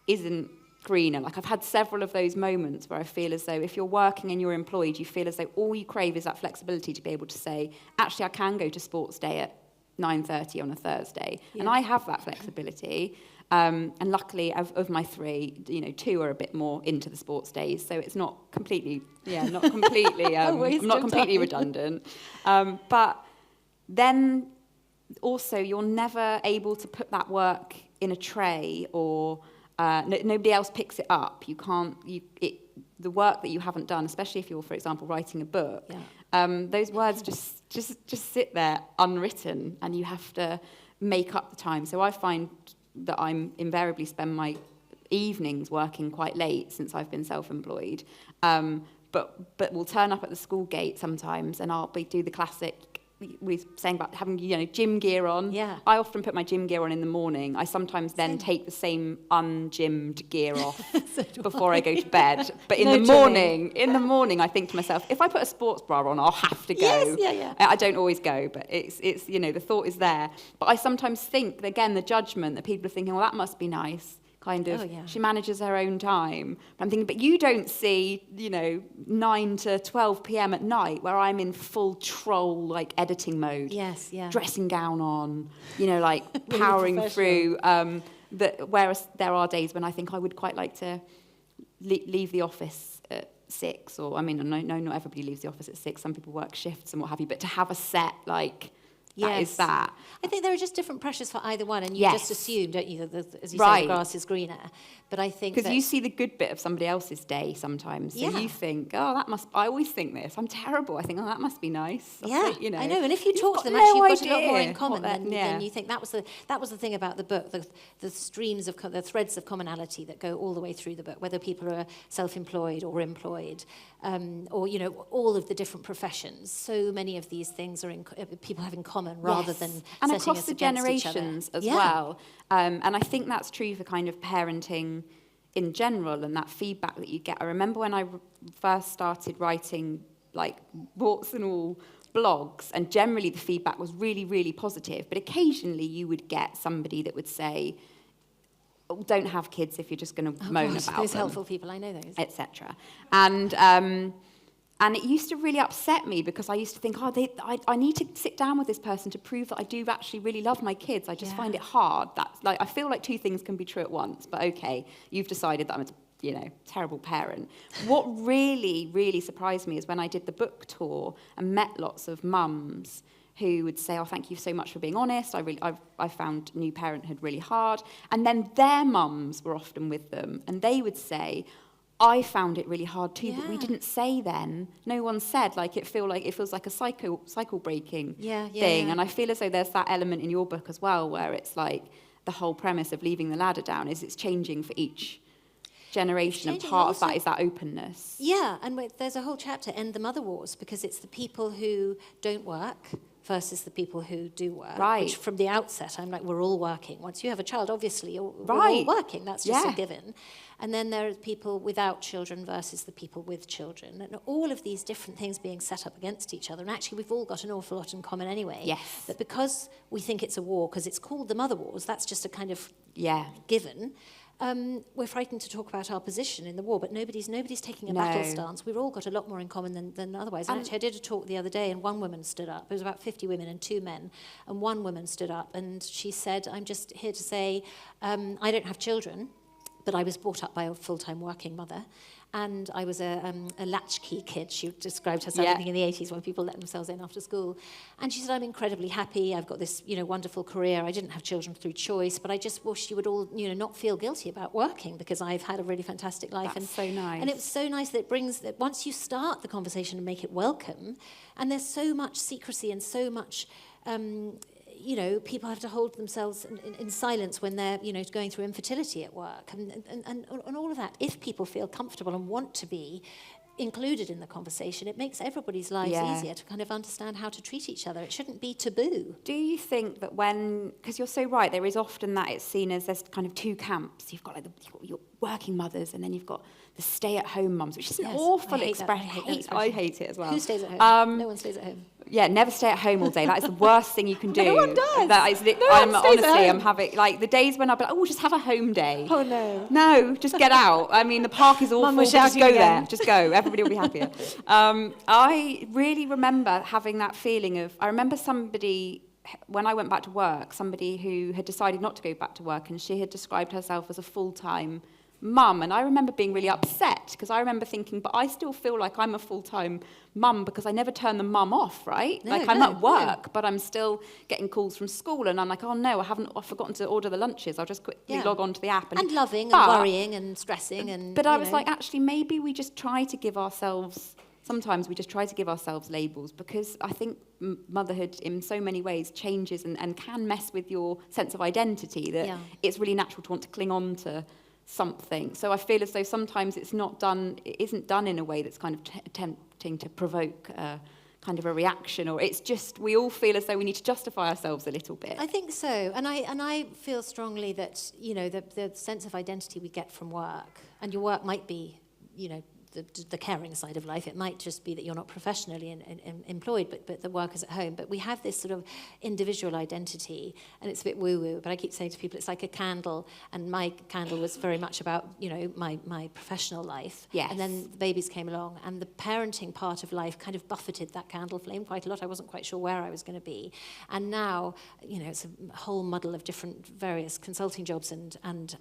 Speaker 1: isn't greener. Like I've had several of those moments where I feel as though if you're working and you're employed, you feel as though all you crave is that flexibility to be able to say, actually, I can go to sports day at 9:30 on a Thursday. And I have that flexibility. And luckily, of my 3, 2 are a bit more into the sports days, so it's not completely, I'm not completely redundant. But then also, you're never able to put that work in a tray or nobody else picks it up. the work that you haven't done, especially if you're, for example, writing a book, those words just sit there unwritten, and you have to make up the time. So I find that I'm invariably spend my evenings working quite late since I've been self-employed, but we'll turn up at the school gate sometimes, and I'll do the classic. We're saying about having, gym gear on.
Speaker 2: Yeah.
Speaker 1: I often put my gym gear on in the morning. I sometimes then take the same ungymmed gear off before I go to bed. But in the morning, I think to myself, if I put a sports bra on, I'll have to go.
Speaker 2: Yes,
Speaker 1: I don't always go, but it's the thought is there. But I sometimes think, again, the judgment that people are thinking, well, that must be nice. Kind of, she manages her own time. But I'm thinking, but you don't see, 9 to 12 p.m. at night where I'm in full troll, like, editing mode.
Speaker 2: Yes, yeah.
Speaker 1: Dressing gown on, like, powering through. Whereas there are days when I think I would quite like to leave the office at 6, or, I mean, no, not everybody leaves the office at 6. Some people work shifts and what have you, but to have a set, like... That is that.
Speaker 2: I think there are just different pressures for either one, and you just assume, don't you, that as you
Speaker 1: right.
Speaker 2: say, the grass is greener. But I think
Speaker 1: because you see the good bit of somebody else's day sometimes, so you think, I always think this. I'm terrible. I think, that must be nice.
Speaker 2: Yeah,
Speaker 1: think,
Speaker 2: I know. And if you talk to them, actually, you've got a lot more in common than you think. That was the thing about the book, the streams of the threads of commonality that go all the way through the book, whether people are self-employed or employed, or all of the different professions. So many of these things are people have in common rather than
Speaker 1: and
Speaker 2: setting
Speaker 1: across
Speaker 2: us
Speaker 1: the
Speaker 2: against
Speaker 1: generations as well. And I think that's true for kind of parenting in general, and that feedback that you get. I remember when I first started writing, like, warts and all blogs, and generally the feedback was really, really positive, but occasionally you would get somebody that would say, don't have kids if you're just going to moan about
Speaker 2: those
Speaker 1: them.
Speaker 2: helpful people, I know those.
Speaker 1: Etc. And it used to really upset me, because I used to think, I need to sit down with this person to prove that I do actually really love my kids. I just find it hard. I feel like two things can be true at once. But okay, you've decided that I'm a terrible parent. What really, really surprised me is when I did the book tour and met lots of mums who would say, thank you so much for being honest. I found new parenthood really hard. And then their mums were often with them, and they would say, I found it really hard too, but we didn't say then. No one said, it feels like a cycle breaking thing. And I feel as though there's that element in your book as well, where it's like the whole premise of leaving the ladder down is it's changing for each generation, and part of that is that openness.
Speaker 2: Yeah, and there's a whole chapter, End the Mother Wars, because it's the people who don't work versus the people who do work.
Speaker 1: Right.
Speaker 2: Which from the outset, I'm like, we're all working. Once you have a child, obviously, we're all working. That's just a given. And then there are people without children versus the people with children. And all of these different things being set up against each other. And actually, we've all got an awful lot in common anyway.
Speaker 1: Yes.
Speaker 2: That because we think it's a war, because it's called the Mother Wars, that's just a kind of given. We're frightened to talk about our position in the war, but nobody's taking a battle stance. We've all got a lot more in common than otherwise. And actually, I did a talk the other day, and one woman stood up. It was about 50 women and 2 men. And one woman stood up, and she said, I'm just here to say, I don't have children, but I was brought up by a full-time working mother. And I was a latchkey kid. She described herself, I think, in the 80s when people let themselves in after school. And she said, I'm incredibly happy. I've got this, wonderful career. I didn't have children through choice, but I just wish you would all, not feel guilty about working, because I've had a really fantastic life.
Speaker 1: That's so nice.
Speaker 2: And it was so nice that it brings that once you start the conversation and make it welcome, and there's so much secrecy and so much... people have to hold themselves in silence when they're, going through infertility at work and all of that. If people feel comfortable and want to be included in the conversation, it makes everybody's lives easier to kind of understand how to treat each other. It shouldn't be taboo.
Speaker 1: Do you think that because you're so right, there is often that it's seen as there's kind of two camps. You've got you've got your working mothers, and then you've got the stay-at-home mums, which is an awful expression. I hate it as well.
Speaker 2: Who stays at home? No one stays at home.
Speaker 1: Yeah, never stay at home all day. That is the worst thing you can do.
Speaker 2: No one does.
Speaker 1: I'm having, the days when I'll be like, just have a home day.
Speaker 2: Oh, no.
Speaker 1: No, just get out. I mean, the park is awful. Just go there. Just go. Everybody will be happier. I really remember having that feeling of, I remember somebody, when I went back to work, somebody who had decided not to go back to work, and she had described herself as a full-time mum. And I remember being really upset because I remember thinking, but I still feel like I'm a full-time mum because I never turn the mum off, right?
Speaker 2: No,
Speaker 1: like I'm
Speaker 2: no,
Speaker 1: at work, but I'm still getting calls from school, and I'm like, oh no, I've forgotten to order the lunches. I'll just quickly log on to the app.
Speaker 2: And loving and worrying and stressing. And
Speaker 1: But I was like, actually, maybe we just try to give ourselves... Sometimes we just try to give ourselves labels, because I think motherhood in so many ways changes and can mess with your sense of identity, that it's really natural to want to cling on to something. So I feel as though sometimes it isn't done in a way that's kind of attempting to provoke kind of a reaction, or it's just, we all feel as though we need to justify ourselves a little bit.
Speaker 2: I think so. And I feel strongly that, you know, the sense of identity we get from work, and your work might be, you know, the caring side of life. It might just be that you're not professionally employed, but the work is at home. But we have this sort of individual identity, and it's a bit woo-woo, but I keep saying to people, it's like a candle, and my candle was very much about, you know, my professional life.
Speaker 1: Yes.
Speaker 2: And then the babies came along, and the parenting part of life kind of buffeted that candle flame quite a lot. I wasn't quite sure where I was going to be. And now, you know, it's a whole muddle of different various consulting jobs and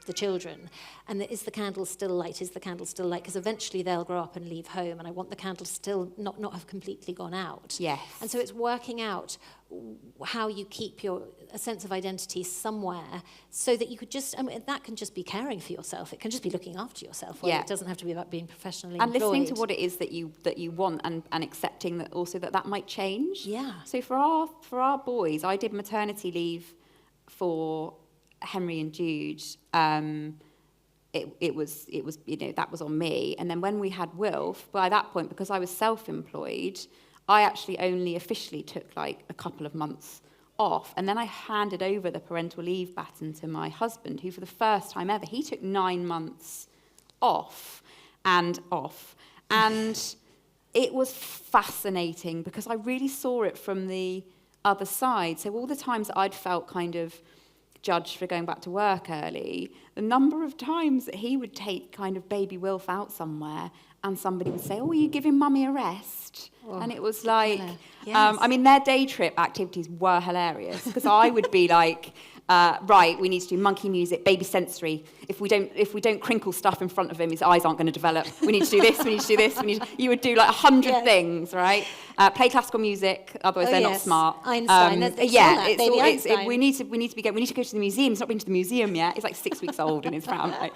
Speaker 2: the children. And is the candle still light? Is the candle still light? Because eventually they'll grow up and leave home, and I want the candle to still not have completely gone out.
Speaker 1: Yes.
Speaker 2: And so it's working out how you keep a sense of identity somewhere, so that you could just, I mean, that can just be caring for yourself. It can just be looking after yourself. It doesn't have to be about being professionally employed.
Speaker 1: And listening to what it is that you want, and accepting that also that might change.
Speaker 2: Yeah.
Speaker 1: So for our boys, I did maternity leave for Henry and Jude. It was, you know, that was on me. And then when we had Wilf, by that point, because I was self-employed, I actually only officially took like a couple of months off. And then I handed over the parental leave baton to my husband, who for the first time ever, he took 9 months off. And it was fascinating, because I really saw it from the other side. So all the times that I'd felt kind of judged for going back to work early, the number of times that he would take kind of baby Wilf out somewhere, and somebody would say, oh, are you giving mummy a rest? Oh, and it was like, I mean, their day trip activities were hilarious, because I would be like, right, we need to do monkey music, baby sensory. If we don't crinkle stuff in front of him, his eyes aren't going to develop. We need to do this, we need to do this. You would do like 100 things, right? Play classical music, otherwise they're not smart.
Speaker 2: Einstein,
Speaker 1: we need to go to the museum. He's not been to the museum yet. He's like 6 weeks old in his family.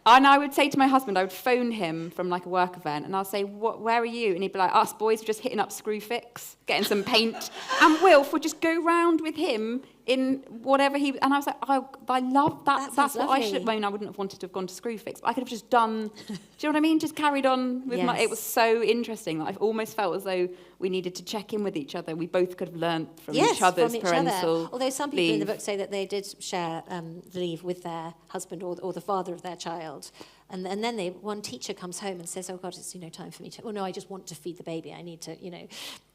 Speaker 1: And I would say to my husband, I would phone him from like a work event, and I'll say, where are you? And he'd be like, us boys are just hitting up Screwfix, getting some paint. And Wilf would just go round with him in whatever he... And I was like, I love that. That's what I should... I mean, I wouldn't have wanted to have gone to Screwfix, but I could have just done... Do you know what I mean? Just carried on with my... It was so interesting that I've almost felt as though we needed to check in with each other. We both could have learnt from each other's parental
Speaker 2: Although some people in the book say that they did share leave with their husband or the father of their child. And then one teacher comes home and says, oh, God, it's, you know, time for me to... Oh, no, I just want to feed the baby. I need to, you know,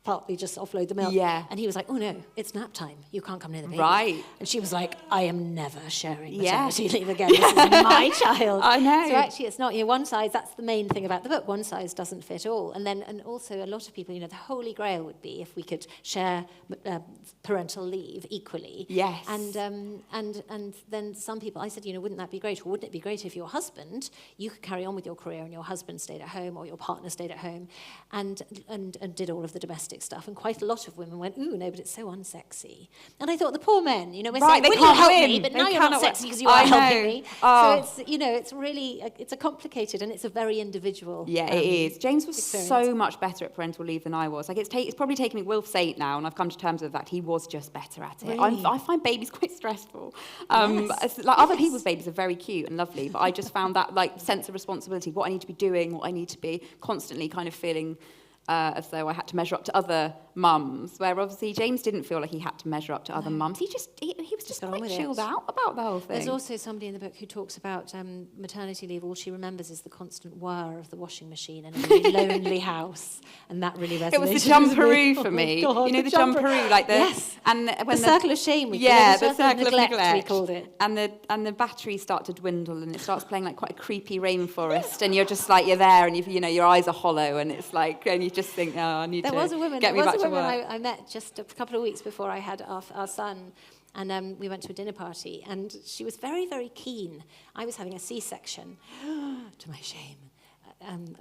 Speaker 2: partly just offload the milk.
Speaker 1: Yeah.
Speaker 2: And he was like, oh, no, it's nap time. You can't come near the baby.
Speaker 1: Right.
Speaker 2: And she was like, I am never sharing maternity leave again. This is my child.
Speaker 1: I know.
Speaker 2: So actually, it's not, you know, one size, that's the main thing about the book. One size doesn't fit all. And also a lot of people, you know, the holy grail would be if we could share parental leave equally.
Speaker 1: Yes.
Speaker 2: And then some people, I said, you know, wouldn't that be great? Or wouldn't it be great if your husband, you could carry on with your career and your husband stayed at home, or your partner stayed at home and did all of the domestic stuff? And quite a lot of women went, ooh, no, but it's so unsexy. And I thought, the poor men, you know, we're saying, wouldn't you help me? But now you're not sexy because you are helping me. So it's, you know, it's really, it's a complicated, and it's a very individual.
Speaker 1: Yeah, it is. James was
Speaker 2: experience.
Speaker 1: So much better at parental leave than I was. Like, it's probably taken me, Wilf's 8 now, and I've come to terms with that. He was just better at it.
Speaker 2: Really?
Speaker 1: I find babies quite stressful. Like other people's babies are very cute and lovely, but I just found that like sense of responsibility, what I need to be doing, what I need to be constantly kind of feeling as though I had to measure up to other mums, where obviously James didn't feel like he had to measure up to other mums. He was just quite chilled out about the whole thing.
Speaker 2: There's also somebody in the book who talks about maternity leave. All she remembers is the constant whir of the washing machine in a really lonely house, and that really resonated.
Speaker 1: It was the jumperoo for me.
Speaker 2: God,
Speaker 1: you know, the jumperoo, like the...
Speaker 2: Yes.
Speaker 1: And when
Speaker 2: the circle of shame.
Speaker 1: The circle of neglect.
Speaker 2: We called it.
Speaker 1: And the batteries start to dwindle, and it starts playing like quite a creepy rainforest, and you're just like, you're there, and you know, your eyes are hollow, and it's like, and you just think, oh, I need to get me back to work.
Speaker 2: I met just a couple of weeks before I had our son, And we went to a dinner party, and she was very, very keen. I was having a C-section, to my shame.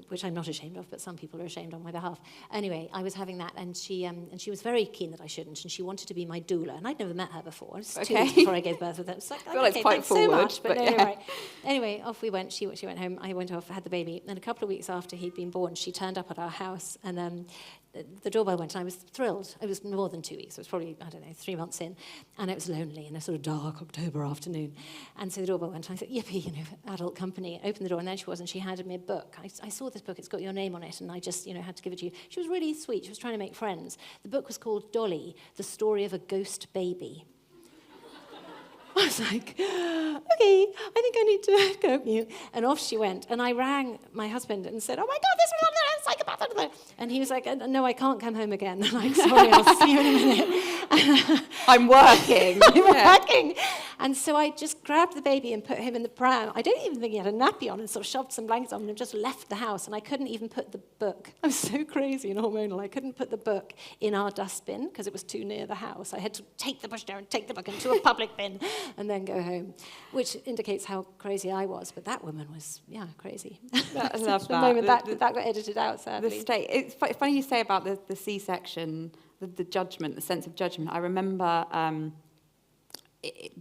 Speaker 2: Which I'm not ashamed of, but some people are ashamed on my behalf. Anyway, I was having that, and she was very keen that I shouldn't, and she wanted to be my doula, and I'd never met her before. It was 2 weeks before I gave birth with her. It's like,
Speaker 1: I feel it's quite forward,
Speaker 2: so much, but no,
Speaker 1: yeah.
Speaker 2: right. Anyway, off we went. She went home. I went off, had the baby. And a couple of weeks after he'd been born, she turned up at our house, and the doorbell went, and I was thrilled. It was more than 2 weeks. It was probably, 3 months in, and it was lonely in a sort of dark October afternoon. And so the doorbell went, and I thought, yippee, adult company. I opened the door, and there she was, and she handed me a book. I saw this book. It's got your name on it, and I just, had to give it to you. She was really sweet. She was trying to make friends. The book was called Dolly, The Story of a Ghost Baby. I was like, okay, I think I need to go mute. And off she went. And I rang my husband and said, oh my God, this is a psychopath. And he was like, no, I can't come home again. And I'm sorry, I'll see you in a minute.
Speaker 1: I'm working.
Speaker 2: Working. And so I just grabbed the baby and put him in the pram. I don't even think he had a nappy on, and sort of shoved some blankets on him and just left the house. And I couldn't even put the book. I was so crazy and hormonal. I couldn't put the book in our dustbin because it was too near the house. I had to take the pushdown and take the book into a public bin and then go home, which indicates how crazy I was. But that woman was, crazy.
Speaker 1: I love
Speaker 2: the moment that got edited out, sadly.
Speaker 1: It's funny you say about the C-section, the judgment, the sense of judgment. I remember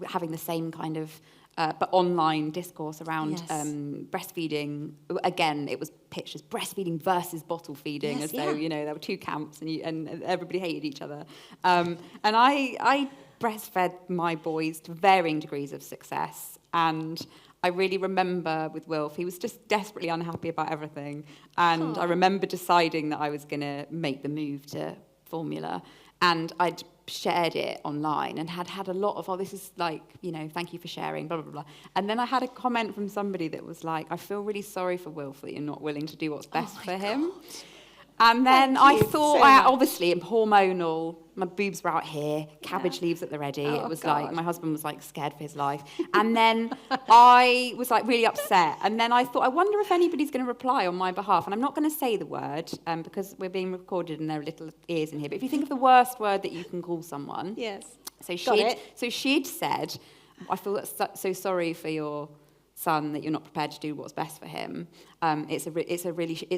Speaker 1: having the same kind of but online discourse around breastfeeding. Again, it was pitched as breastfeeding versus bottle feeding, as though there were two camps and everybody hated each other. And I breastfed my boys to varying degrees of success, and I really remember with Wilf, he was just desperately unhappy about everything, and I remember deciding that I was going to make the move to formula, and I'd shared it online and had a lot of, this is like, thank you for sharing, blah, blah, blah. And then I had a comment from somebody that was like, I feel really sorry for Wilf that you're not willing to do what's best for him.
Speaker 2: God.
Speaker 1: And then
Speaker 2: Thank
Speaker 1: I
Speaker 2: you
Speaker 1: thought,
Speaker 2: so much.
Speaker 1: obviously, I'm hormonal, my boobs were out here, cabbage leaves at the ready.
Speaker 2: Oh,
Speaker 1: it was
Speaker 2: God.
Speaker 1: like, my husband was like scared for his life. And then I was like really upset. And then I thought, I wonder if anybody's going to reply on my behalf. And I'm not going to say the word because we're being recorded and there are little ears in here. But if you think of the worst word that you can call someone.
Speaker 2: Yes.
Speaker 1: So she'd said, I feel so sorry for your son that you're not prepared to do what's best for him. It's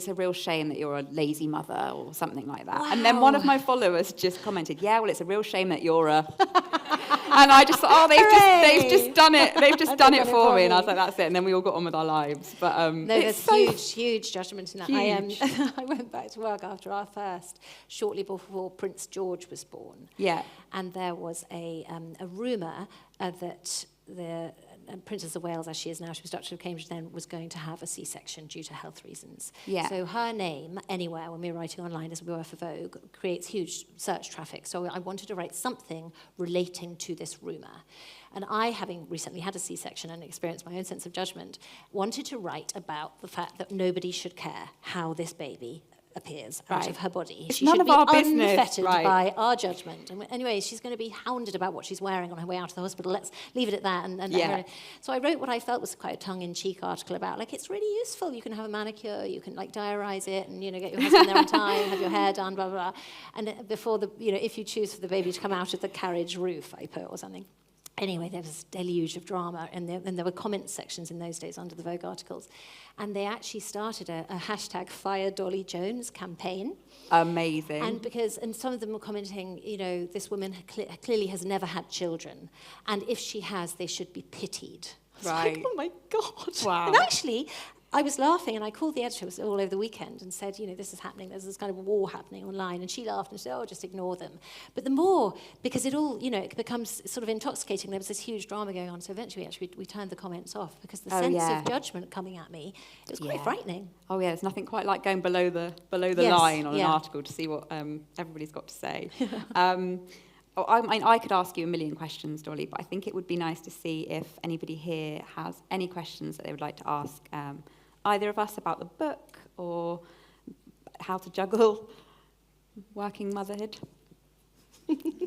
Speaker 1: a real shame that you're a lazy mother or something like that.
Speaker 2: Wow.
Speaker 1: And then one of my followers just commented, yeah, well, it's a real shame that you're a... And I just thought, they've just done it. They've just done it for me. And I was like, that's it. And then we all got on with our lives. But
Speaker 2: no, there's huge judgment in that.
Speaker 1: Huge.
Speaker 2: I went back to work after our first, shortly before Prince George was born.
Speaker 1: Yeah.
Speaker 2: And there was a rumour that the Princess of Wales, as she is now, she was Duchess of Cambridge then, was going to have a C-section due to health reasons.
Speaker 1: Yeah.
Speaker 2: So her name, anywhere, when we were writing online, as we were for Vogue, creates huge search traffic. So I wanted to write something relating to this rumour. And I, having recently had a C-section and experienced my own sense of judgment, wanted to write about the fact that nobody should care how this baby appears out of her body.
Speaker 1: It's
Speaker 2: she
Speaker 1: none
Speaker 2: should
Speaker 1: of
Speaker 2: be
Speaker 1: our business,
Speaker 2: unfettered
Speaker 1: right.
Speaker 2: by our judgment. And anyway, she's going to be hounded about what she's wearing on her way out of the hospital. Let's leave it at that. So I wrote what I felt was quite a tongue-in-cheek article about, it's really useful. You can have a manicure, you can diarise it, and get your husband there on time, have your hair done, blah blah blah. And before if you choose for the baby to come out of the carriage roof, I put or something. Anyway, there was a deluge of drama, and there were comment sections in those days under the Vogue articles. And they actually started a hashtag Fire Dolly Jones campaign.
Speaker 1: Amazing.
Speaker 2: And some of them were commenting, this woman clearly has never had children, and if she has, they should be pitied. I was
Speaker 1: Right.
Speaker 2: like, oh my God.
Speaker 1: Wow.
Speaker 2: And actually, I was laughing, and I called the editor, it was all over the weekend, and said, this is happening, there's this kind of war happening online, and she laughed and said, just ignore them. But the more, because it all, it becomes sort of intoxicating, there was this huge drama going on, so eventually actually we turned the comments off, because the sense of judgment coming at me, it was quite frightening.
Speaker 1: Oh yeah, there's nothing quite like going below the
Speaker 2: Yes,
Speaker 1: line on an article to see what everybody's got to say. I could ask you a million questions, Dolly, but I think it would be nice to see if anybody here has any questions that they would like to ask either of us about the book or how to juggle working motherhood.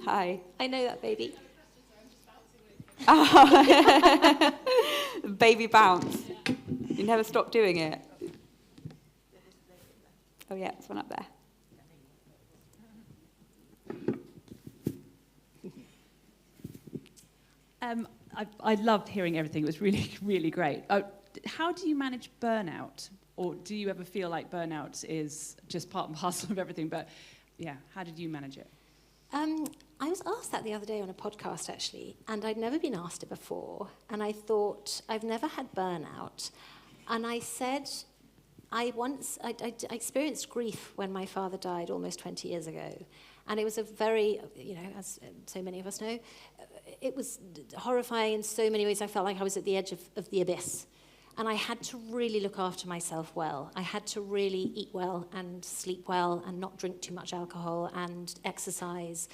Speaker 1: Hi.
Speaker 2: I know that, baby.
Speaker 1: Baby bounce. You never stop doing it. Oh yeah, there's one up there.
Speaker 3: I loved hearing everything. It was really, really great. How do you manage burnout? Or do you ever feel like burnout is just part and parcel of everything? But yeah, how did you manage it?
Speaker 2: I was asked that the other day on a podcast, actually, and I'd never been asked it before. And I thought, I've never had burnout. And I said, I experienced grief when my father died almost 20 years ago. And it was a very, as so many of us know, it was horrifying in so many ways. I felt like I was at the edge of the abyss. And I had to really look after myself well. I had to really eat well and sleep well and not drink too much alcohol and exercise.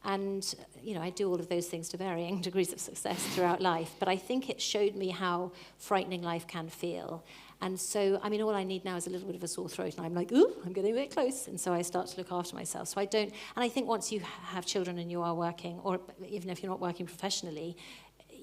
Speaker 2: And, I do all of those things to varying degrees of success throughout life. But I think it showed me how frightening life can feel. And so, all I need now is a little bit of a sore throat. And I'm like, ooh, I'm getting a bit close. And so I start to look after myself. So I don't, and I think once you have children and you are working, or even if you're not working professionally,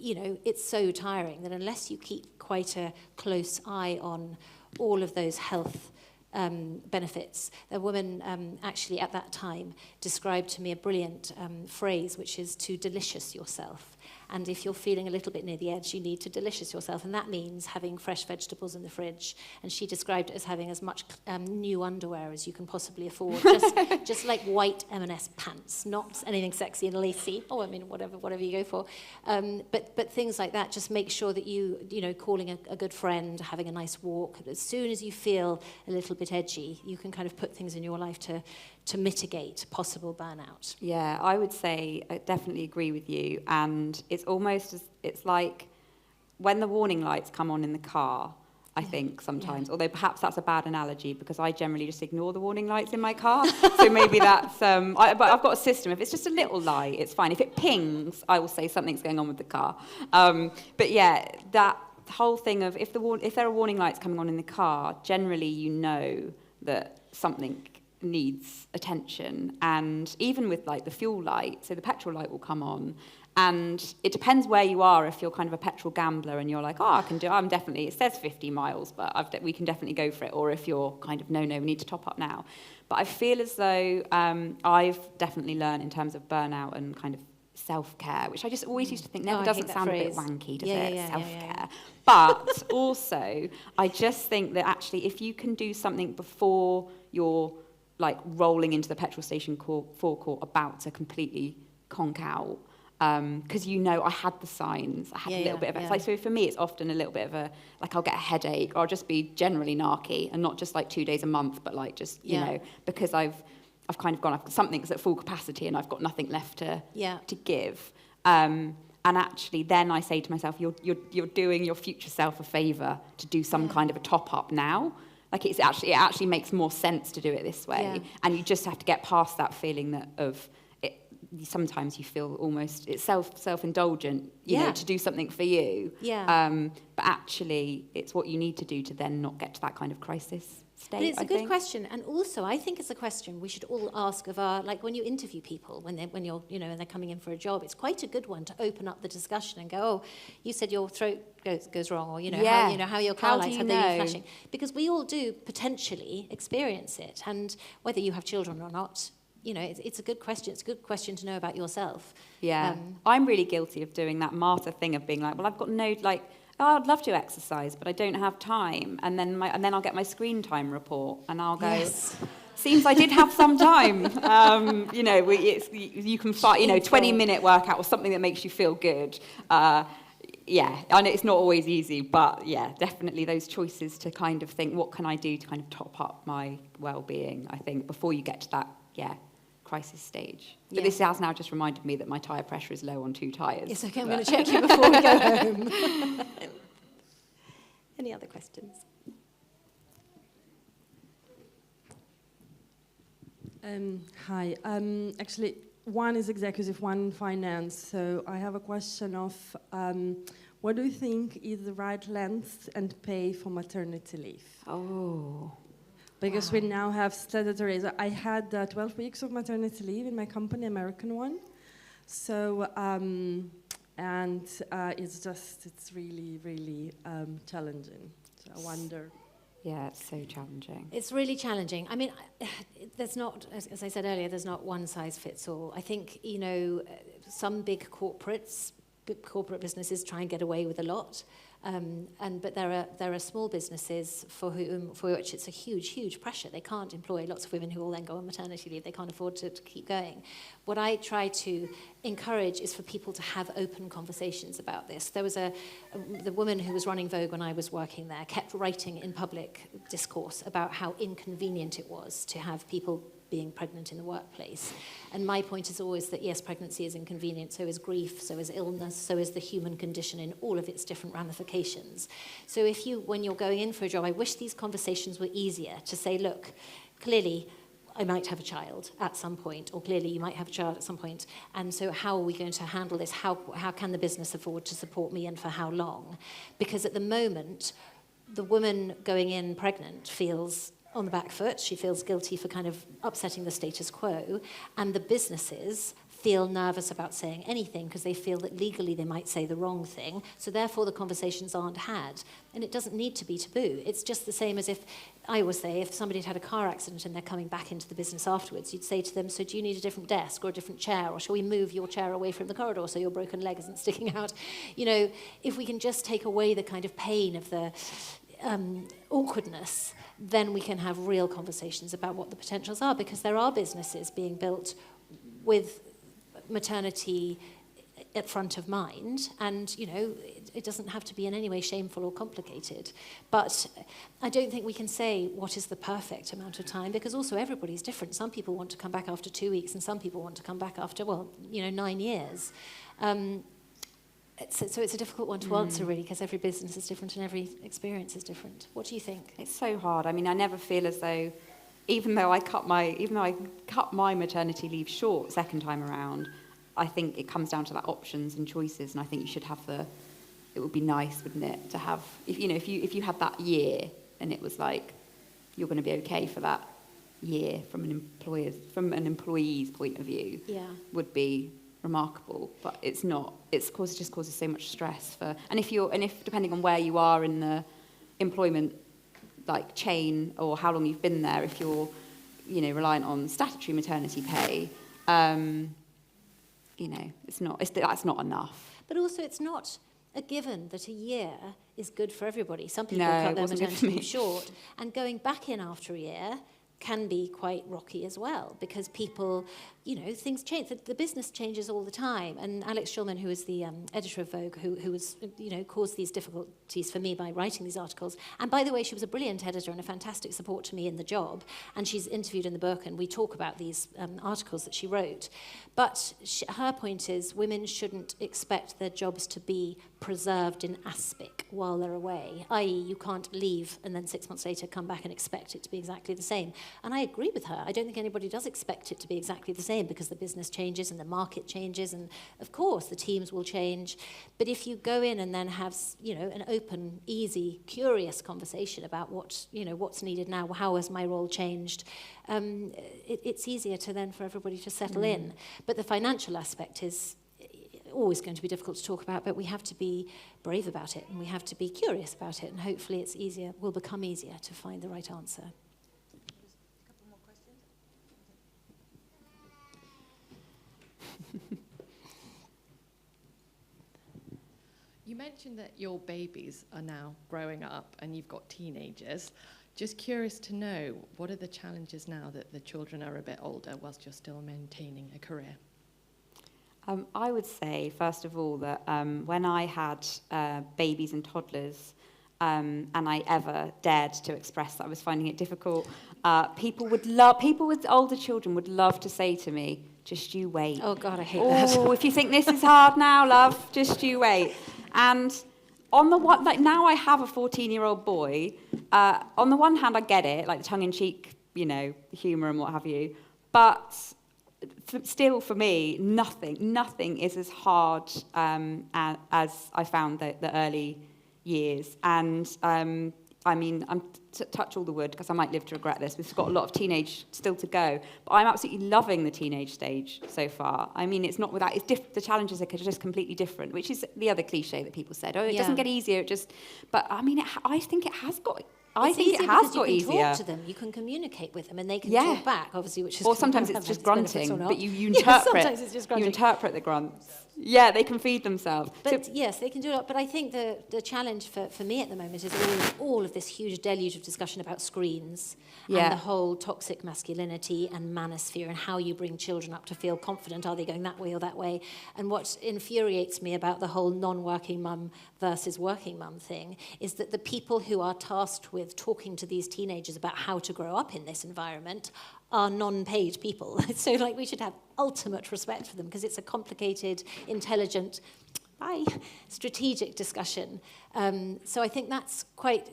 Speaker 2: it's so tiring that unless you keep quite a close eye on all of those health benefits. A woman actually at that time described to me a brilliant phrase, which is to delicious yourself. And if you're feeling a little bit near the edge, you need to delicious yourself. And that means having fresh vegetables in the fridge. And she described it as having as much new underwear as you can possibly afford. Just like white M&S pants, not anything sexy and lacy. Whatever you go for. But things like that, just make sure that calling a good friend, having a nice walk. As soon as you feel a little bit edgy, you can kind of put things in your life to mitigate possible burnout.
Speaker 1: Yeah, I would say I definitely agree with you. And it's like when the warning lights come on in the car, I think sometimes, although perhaps that's a bad analogy because I generally just ignore the warning lights in my car. So maybe that's, but I've got a system. If it's just a little light, it's fine. If it pings, I will say something's going on with the car. But yeah, that whole thing of if there are warning lights coming on in the car, generally you know that something needs attention. And even with like the fuel light, so the petrol light will come on, and it depends where you are. If you're kind of a petrol gambler and you're like, it says 50 miles, but we can definitely go for it. Or if you're kind of, no, we need to top up now. But I feel as though I've definitely learned in terms of burnout and kind of self-care, which I just always used to think doesn't sound a bit wanky, does it? Self-care. Yeah. But also, I just think that actually if you can do something before you're like rolling into the petrol station forecourt about to completely conk out, because I had the signs, I had a little bit of it. Like, so for me, it's often a little bit of I'll get a headache, or I'll just be generally narky, and not just like 2 days a month, but like just, because I've kind of gone, something's at full capacity and I've got nothing left to give. And actually then I say to myself, you're doing your future self a favour to do some kind of a top up now. Like it actually makes more sense to do it this way, and you just have to get past that feeling of it. Sometimes you feel almost it's self-indulgent, to do something for you. But actually, it's what you need to do to then not get to that kind of crisis state.
Speaker 2: But it's a good question, and also I think it's a question we should all ask of our, like when you interview people when they're coming in for a job. It's quite a good one to open up the discussion and go, oh, you said your throat goes wrong, or how your car lights have they flashing, because we all do potentially experience it, and whether you have children or not, it's a good question. It's a good question to know about yourself.
Speaker 1: I'm really guilty of doing that Martha thing of being like, well, I've got no I'd love to exercise, but I don't have time. And then I'll get my screen time report, and I'll go, seems I did have some time. You can find, 20-minute workout or something that makes you feel good. I know it's not always easy, but definitely those choices to kind of think, what can I do to kind of top up my well-being, I think, before you get to that, crisis stage. But this has now just reminded me that my tyre pressure is low on 2 tyres.
Speaker 2: It's okay, I'm going to check you before we go home. Any other questions?
Speaker 4: Hi. Actually, one is executive, one finance. So I have a question of what do you think is the right length and pay for maternity leave?
Speaker 1: Oh.
Speaker 4: Because we now have statutory. I had 12 weeks of maternity leave in my company, American one. So, it's really, really challenging. So I wonder.
Speaker 1: Yeah, it's so challenging.
Speaker 2: It's really challenging. I mean, there's not, as I said earlier, there's not one size fits all. I think, some big corporates corporate businesses try and get away with a lot. But there are small businesses for which it's a huge pressure. They can't employ lots of women who will then go on maternity leave. They can't afford to keep going. What I try to encourage is for people to have open conversations about this. There was the woman who was running Vogue when I was working there kept writing in public discourse about how inconvenient it was to have people being pregnant in the workplace. And my point is always that, yes, pregnancy is inconvenient, so is grief, so is illness, so is the human condition in all of its different ramifications. So when you're going in for a job, I wish these conversations were easier to say, look, clearly I might have a child at some point, or clearly you might have a child at some point, and so how are we going to handle this? How can the business afford to support me, and for how long? Because at the moment, the woman going in pregnant feels on the back foot. She feels guilty for kind of upsetting the status quo, and the businesses feel nervous about saying anything because they feel that legally they might say the wrong thing, so therefore the conversations aren't had. And it doesn't need to be taboo. It's just the same as if, I always say, if somebody had had a car accident and they're coming back into the business afterwards, you'd say to them, so do you need a different desk or a different chair, or shall we move your chair away from the corridor so your broken leg isn't sticking out? You know, if we can just take away the kind of pain of the awkwardness, then we can have real conversations about what the potentials are, because there are businesses being built with maternity at front of mind, and you know, it doesn't have to be in any way shameful or complicated. But I don't think we can say what is the perfect amount of time, because also everybody's different. Some people want to come back after 2 weeks, and some people want to come back after, 9 years. So it's a difficult one to answer, really, because every business is different and every experience is different. What do you think?
Speaker 1: It's so hard. I mean, I never feel as though, even though I cut my maternity leave short second time around, I think it comes down to that options and choices, and I think you should have it would be nice, wouldn't it, to have, if you had that year and it was like you're going to be okay for that year from an employee's point of view, would be remarkable. But it's not. It just causes so much stress and if depending on where you are in the employment chain, or how long you've been there, if you're reliant on statutory maternity pay, that's not enough.
Speaker 2: But also, it's not a given that a year is good for everybody. Some people cut their maternity leave short, and going back in after a year can be quite rocky as well, because people, things change. The business changes all the time. And Alex Shulman, who is the editor of Vogue, who was, caused these difficulties for me by writing these articles. And by the way, she was a brilliant editor and a fantastic support to me in the job. And she's interviewed in the book, and we talk about these articles that she wrote. But her point is, women shouldn't expect their jobs to be preserved in aspic while they're away, i.e. you can't leave and then 6 months later come back and expect it to be exactly the same. And I agree with her. I don't think anybody does expect it to be exactly the same, because the business changes and the market changes, and of course the teams will change. But if you go in and then have an open, easy, curious conversation about what's needed now, how has my role changed, it's easier for everybody to settle in. But the financial aspect is always going to be difficult to talk about, but we have to be brave about it, and we have to be curious about it, and hopefully will become easier to find the right answer.
Speaker 5: You mentioned that your babies are now growing up and you've got teenagers. Just curious to know, what are the challenges now that the children are a bit older whilst you're still maintaining a career?
Speaker 1: I would say, first of all, that when I had babies and toddlers, and I ever dared to express that I was finding it difficult, people with older children would love to say to me, just you wait.
Speaker 2: Oh, God, I hate that.
Speaker 1: Oh, if you think this is hard now, love, just you wait. And on the one, now I have a 14-year-old boy. On the one hand, I get it, the tongue-in-cheek, humour and what have you. But still, for me, nothing is as hard as I found the early years. And I'm touch all the wood, because I might live to regret this. We've got a lot of teenage still to go, but I'm absolutely loving the teenage stage so far. I mean, it's not without, the challenges are just completely different, which is the other cliche that people said. Oh, it doesn't get easier. But I mean, I think it has got I think it has got
Speaker 2: easier because you can
Speaker 1: easier.
Speaker 2: talk to them, you can communicate with them, and they can
Speaker 1: Yeah.
Speaker 2: talk back, obviously, which is...
Speaker 1: Or sometimes it's just grunting, but you
Speaker 2: Yeah,
Speaker 1: interpret.
Speaker 2: sometimes it's just grunting.
Speaker 1: You interpret the grunts. Yeah, they can feed themselves.
Speaker 2: But yes, they can do a lot. But I think the challenge for me at the moment is all of this huge deluge of discussion about screens and the whole toxic masculinity and manosphere and how you bring children up to feel confident. Are they going that way or that way? And what infuriates me about the whole non-working mum versus working mum thing is that the people who are tasked with talking to these teenagers about how to grow up in this environment are non-paid people. So like we should have ultimate respect for them because it's a complicated, intelligent, strategic discussion. So I think that's I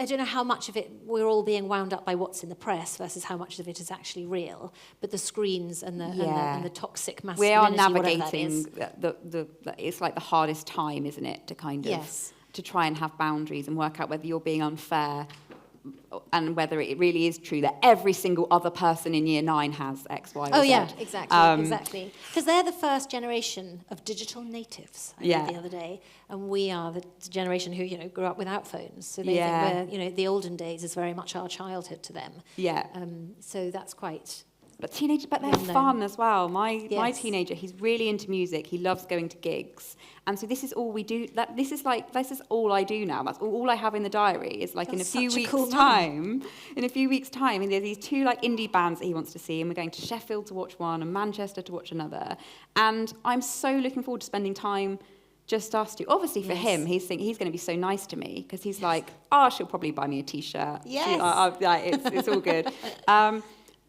Speaker 2: don't know how much of it we're all being wound up by what's in the press versus how much of it is actually real. But the screens and the toxic masculinity,
Speaker 1: we are navigating it's like the hardest time, isn't it, to kind of to try and have boundaries and work out whether you're being unfair and whether it really is true that every single other person in year 9 has X, Y, or Z.
Speaker 2: Oh, yeah, exactly. Because they're the first generation of digital natives, I read the other day, and we are the generation who, grew up without phones. So they think we're, the olden days is very much our childhood to them.
Speaker 1: Yeah.
Speaker 2: So that's quite...
Speaker 1: But they're fun as well. My teenager, he's really into music. He loves going to gigs. And so this is all we do. This is all I do now. That's all I have in the diary is like in a few weeks' time. In a few weeks' time, and there's these 2 like indie bands that he wants to see, and we're going to Sheffield to watch one and Manchester to watch another. And I'm so looking forward to spending time just us two. Obviously for him, he's going to be so nice to me because he's like, she'll probably buy me a t-shirt.
Speaker 2: Yes.
Speaker 1: It's all good.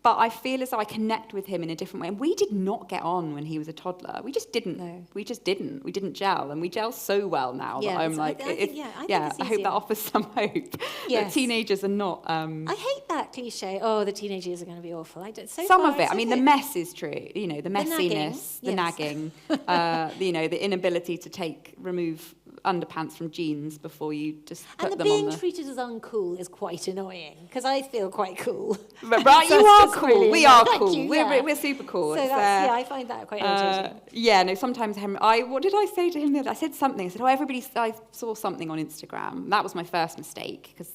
Speaker 1: But I feel as though I connect with him in a different way. And we did not get on when he was a toddler. We just didn't. No. We just didn't. We didn't gel. And we gel so well now that I'm like, I hope that offers some hope. That teenagers are not...
Speaker 2: I hate that cliche, the teenagers are going to be awful.
Speaker 1: Some of it. I mean, the mess is true. The messiness, the nagging, the inability to remove underpants from jeans before you just put them on.
Speaker 2: And being treated as uncool is quite annoying, because I feel quite cool.
Speaker 1: Right, you are cool. Really we are cool. We're super cool.
Speaker 2: So I find that quite irritating.
Speaker 1: Sometimes what did I say to him the other day? I said something. I said, I saw something on Instagram. That was my first mistake, because,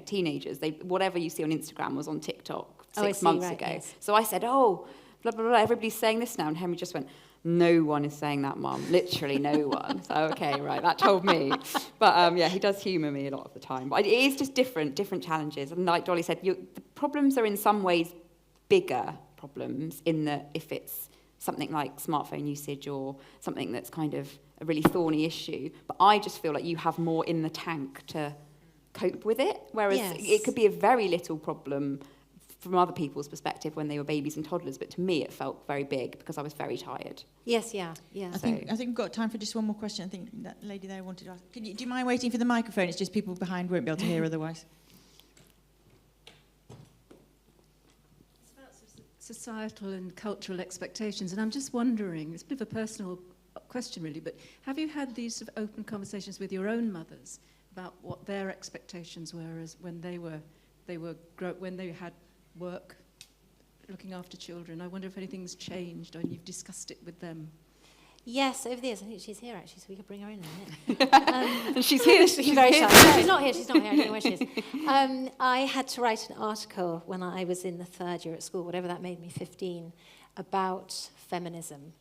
Speaker 1: teenagers, whatever you see on Instagram was on TikTok 6 months ago. Yes. So I said, blah, blah, blah, everybody's saying this now. And Henry just went, no one is saying that, Mum. Literally no one. So, okay, right, that told me. But, he does humour me a lot of the time. But it is just different challenges. And like Dolly said, the problems are in some ways bigger problems in that if it's something like smartphone usage or something that's kind of a really thorny issue. But I just feel like you have more in the tank to cope with it, whereas it could be a very little problem from other people's perspective when they were babies and toddlers, but to me it felt very big because I was very tired.
Speaker 2: Yes, yeah.
Speaker 6: I think we've got time for just one more question. I think that lady there wanted to ask. Do you mind waiting for the microphone? It's just people behind won't be able to hear otherwise.
Speaker 7: It's about societal and cultural expectations, and I'm just wondering, it's a bit of a personal question really, but have you had these sort of open conversations with your own mothers about what their expectations were as when when they had work, looking after children? I wonder if anything's changed and you've discussed it with them.
Speaker 2: Yes, over the years. I think she's here actually, so we could bring her in a minute.
Speaker 1: And she's here.
Speaker 2: She's very shy. No, she's not here. I don't know where she is. I had to write an article when I was in the 3rd year at school, whatever that made me, 15, about feminism.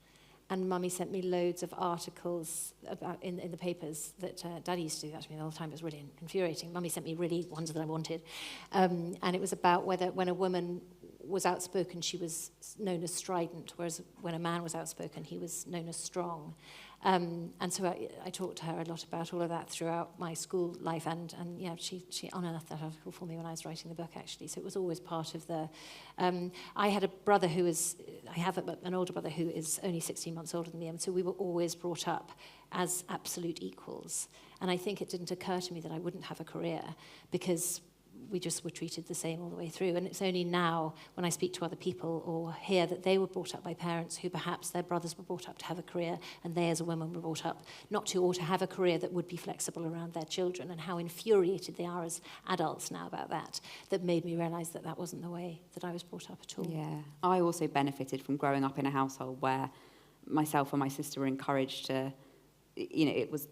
Speaker 2: And Mummy sent me loads of articles about in the papers that Daddy used to do that to me all the time. It was really infuriating. Mummy sent me really ones that I wanted. And it was about whether when a woman was outspoken, she was known as strident, whereas when a man was outspoken, he was known as strong. And so I talked to her a lot about all of that throughout my school life, and she unearthed that article for me when I was writing the book, actually. So it was always part of the... I had a brother I have an older brother who is only 16 months older than me, and so we were always brought up as absolute equals. And I think it didn't occur to me that I wouldn't have a career, because we just were treated the same all the way through. And it's only now when I speak to other people or hear that they were brought up by parents who perhaps their brothers were brought up to have a career, and they as a woman were brought up not to, or to have a career that would be flexible around their children, and how infuriated they are as adults now about that made me realise that that wasn't the way that I was brought up at all.
Speaker 1: Yeah, I also benefited from growing up in a household where myself and my sister were encouraged to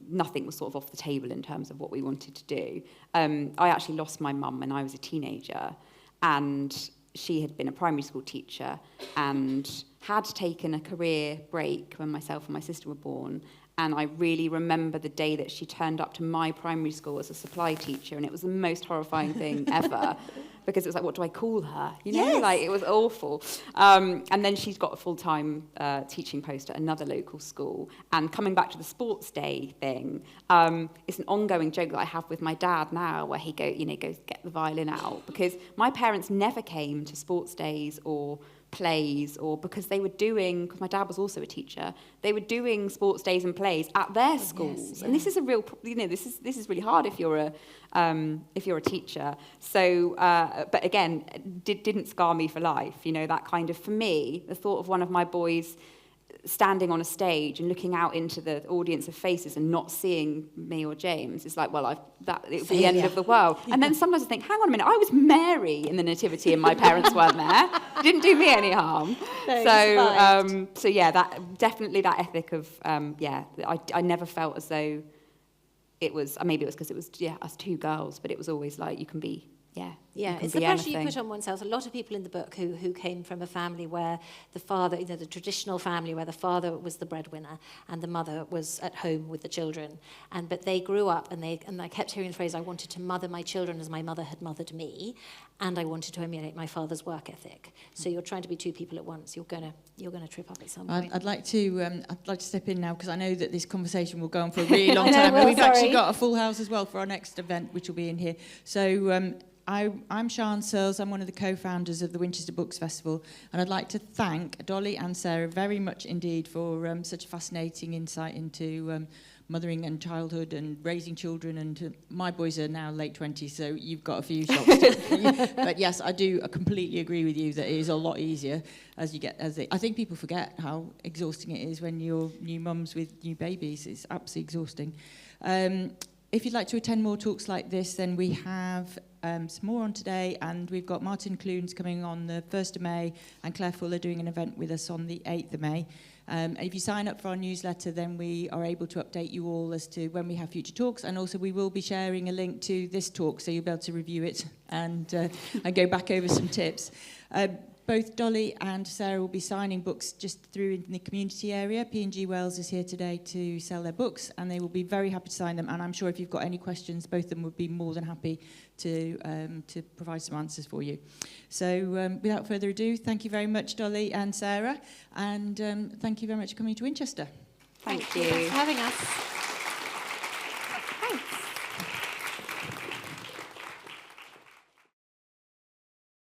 Speaker 1: nothing was sort of off the table in terms of what we wanted to do. I actually lost my mum when I was a teenager, and she had been a primary school teacher and had taken a career break when myself and my sister were born. And I really remember the day that she turned up to my primary school as a supply teacher, and it was the most horrifying thing ever, because it was like, what do I call her? You know,
Speaker 2: Yes.
Speaker 1: like, it was awful. And then she's got a full-time teaching post at another local school. And coming back to the sports day thing, it's an ongoing joke that I have with my dad now, where he goes get the violin out, because my parents never came to sports days or plays, or because they were doing, because my dad was also a teacher, they were doing sports days and plays at their schools.
Speaker 2: Yes,
Speaker 1: And this is a real, this is really hard if you're a teacher. So, but again, didn't scar me for life. That kind of, for me, the thought of one of my boys standing on a stage and looking out into the audience of faces and not seeing me or James is like, well, it would be the end of the world. And then sometimes I think, hang on a minute, I was Mary in the Nativity and my parents weren't there. It didn't do me any harm. So yeah, that definitely that ethic of I never felt as though it was, maybe it was because it was us two girls, but it was always like, you can be. Yeah,
Speaker 2: it's the pressure you put on oneself. A lot of people in the book who came from a family where the father, the traditional family where the father was the breadwinner and the mother was at home with the children. But they grew up and I kept hearing the phrase, I wanted to mother my children as my mother had mothered me, and I wanted to emulate my father's work ethic. So you're trying to be two people at once. You're gonna trip up at some point.
Speaker 6: I'd like to step in now, because I know that this conversation will go on for a really long time. And we've actually got a full house as well for our next event, which will be in here. So I'm Sian Searles. I'm one of the co-founders of the Winchester Books Festival, and I'd like to thank Dolly and Sarah very much indeed for such a fascinating insight into mothering and childhood and raising children. And my boys are now late 20s, so you've got a few shops. But yes, I completely agree with you that it is a lot easier as you get I think people forget how exhausting it is when you're new mums with new babies. It's absolutely exhausting. If you'd like to attend more talks like this, then we have some more on today, and we've got Martin Clunes coming on the 1st of May, and Claire Fuller doing an event with us on the 8th of May. And if you sign up for our newsletter, then we are able to update you all as to when we have future talks, and also we will be sharing a link to this talk, so you'll be able to review it and go back over some tips. Both Dolly and Sarah will be signing books just through in the community area. P&G Wells is here today to sell their books, and they will be very happy to sign them. And I'm sure if you've got any questions, both of them would be more than happy to provide some answers for you. So without further ado, thank you very much, Dolly and Sarah, and thank you very much for coming to Winchester.
Speaker 1: Thank you.
Speaker 2: Thanks for having us.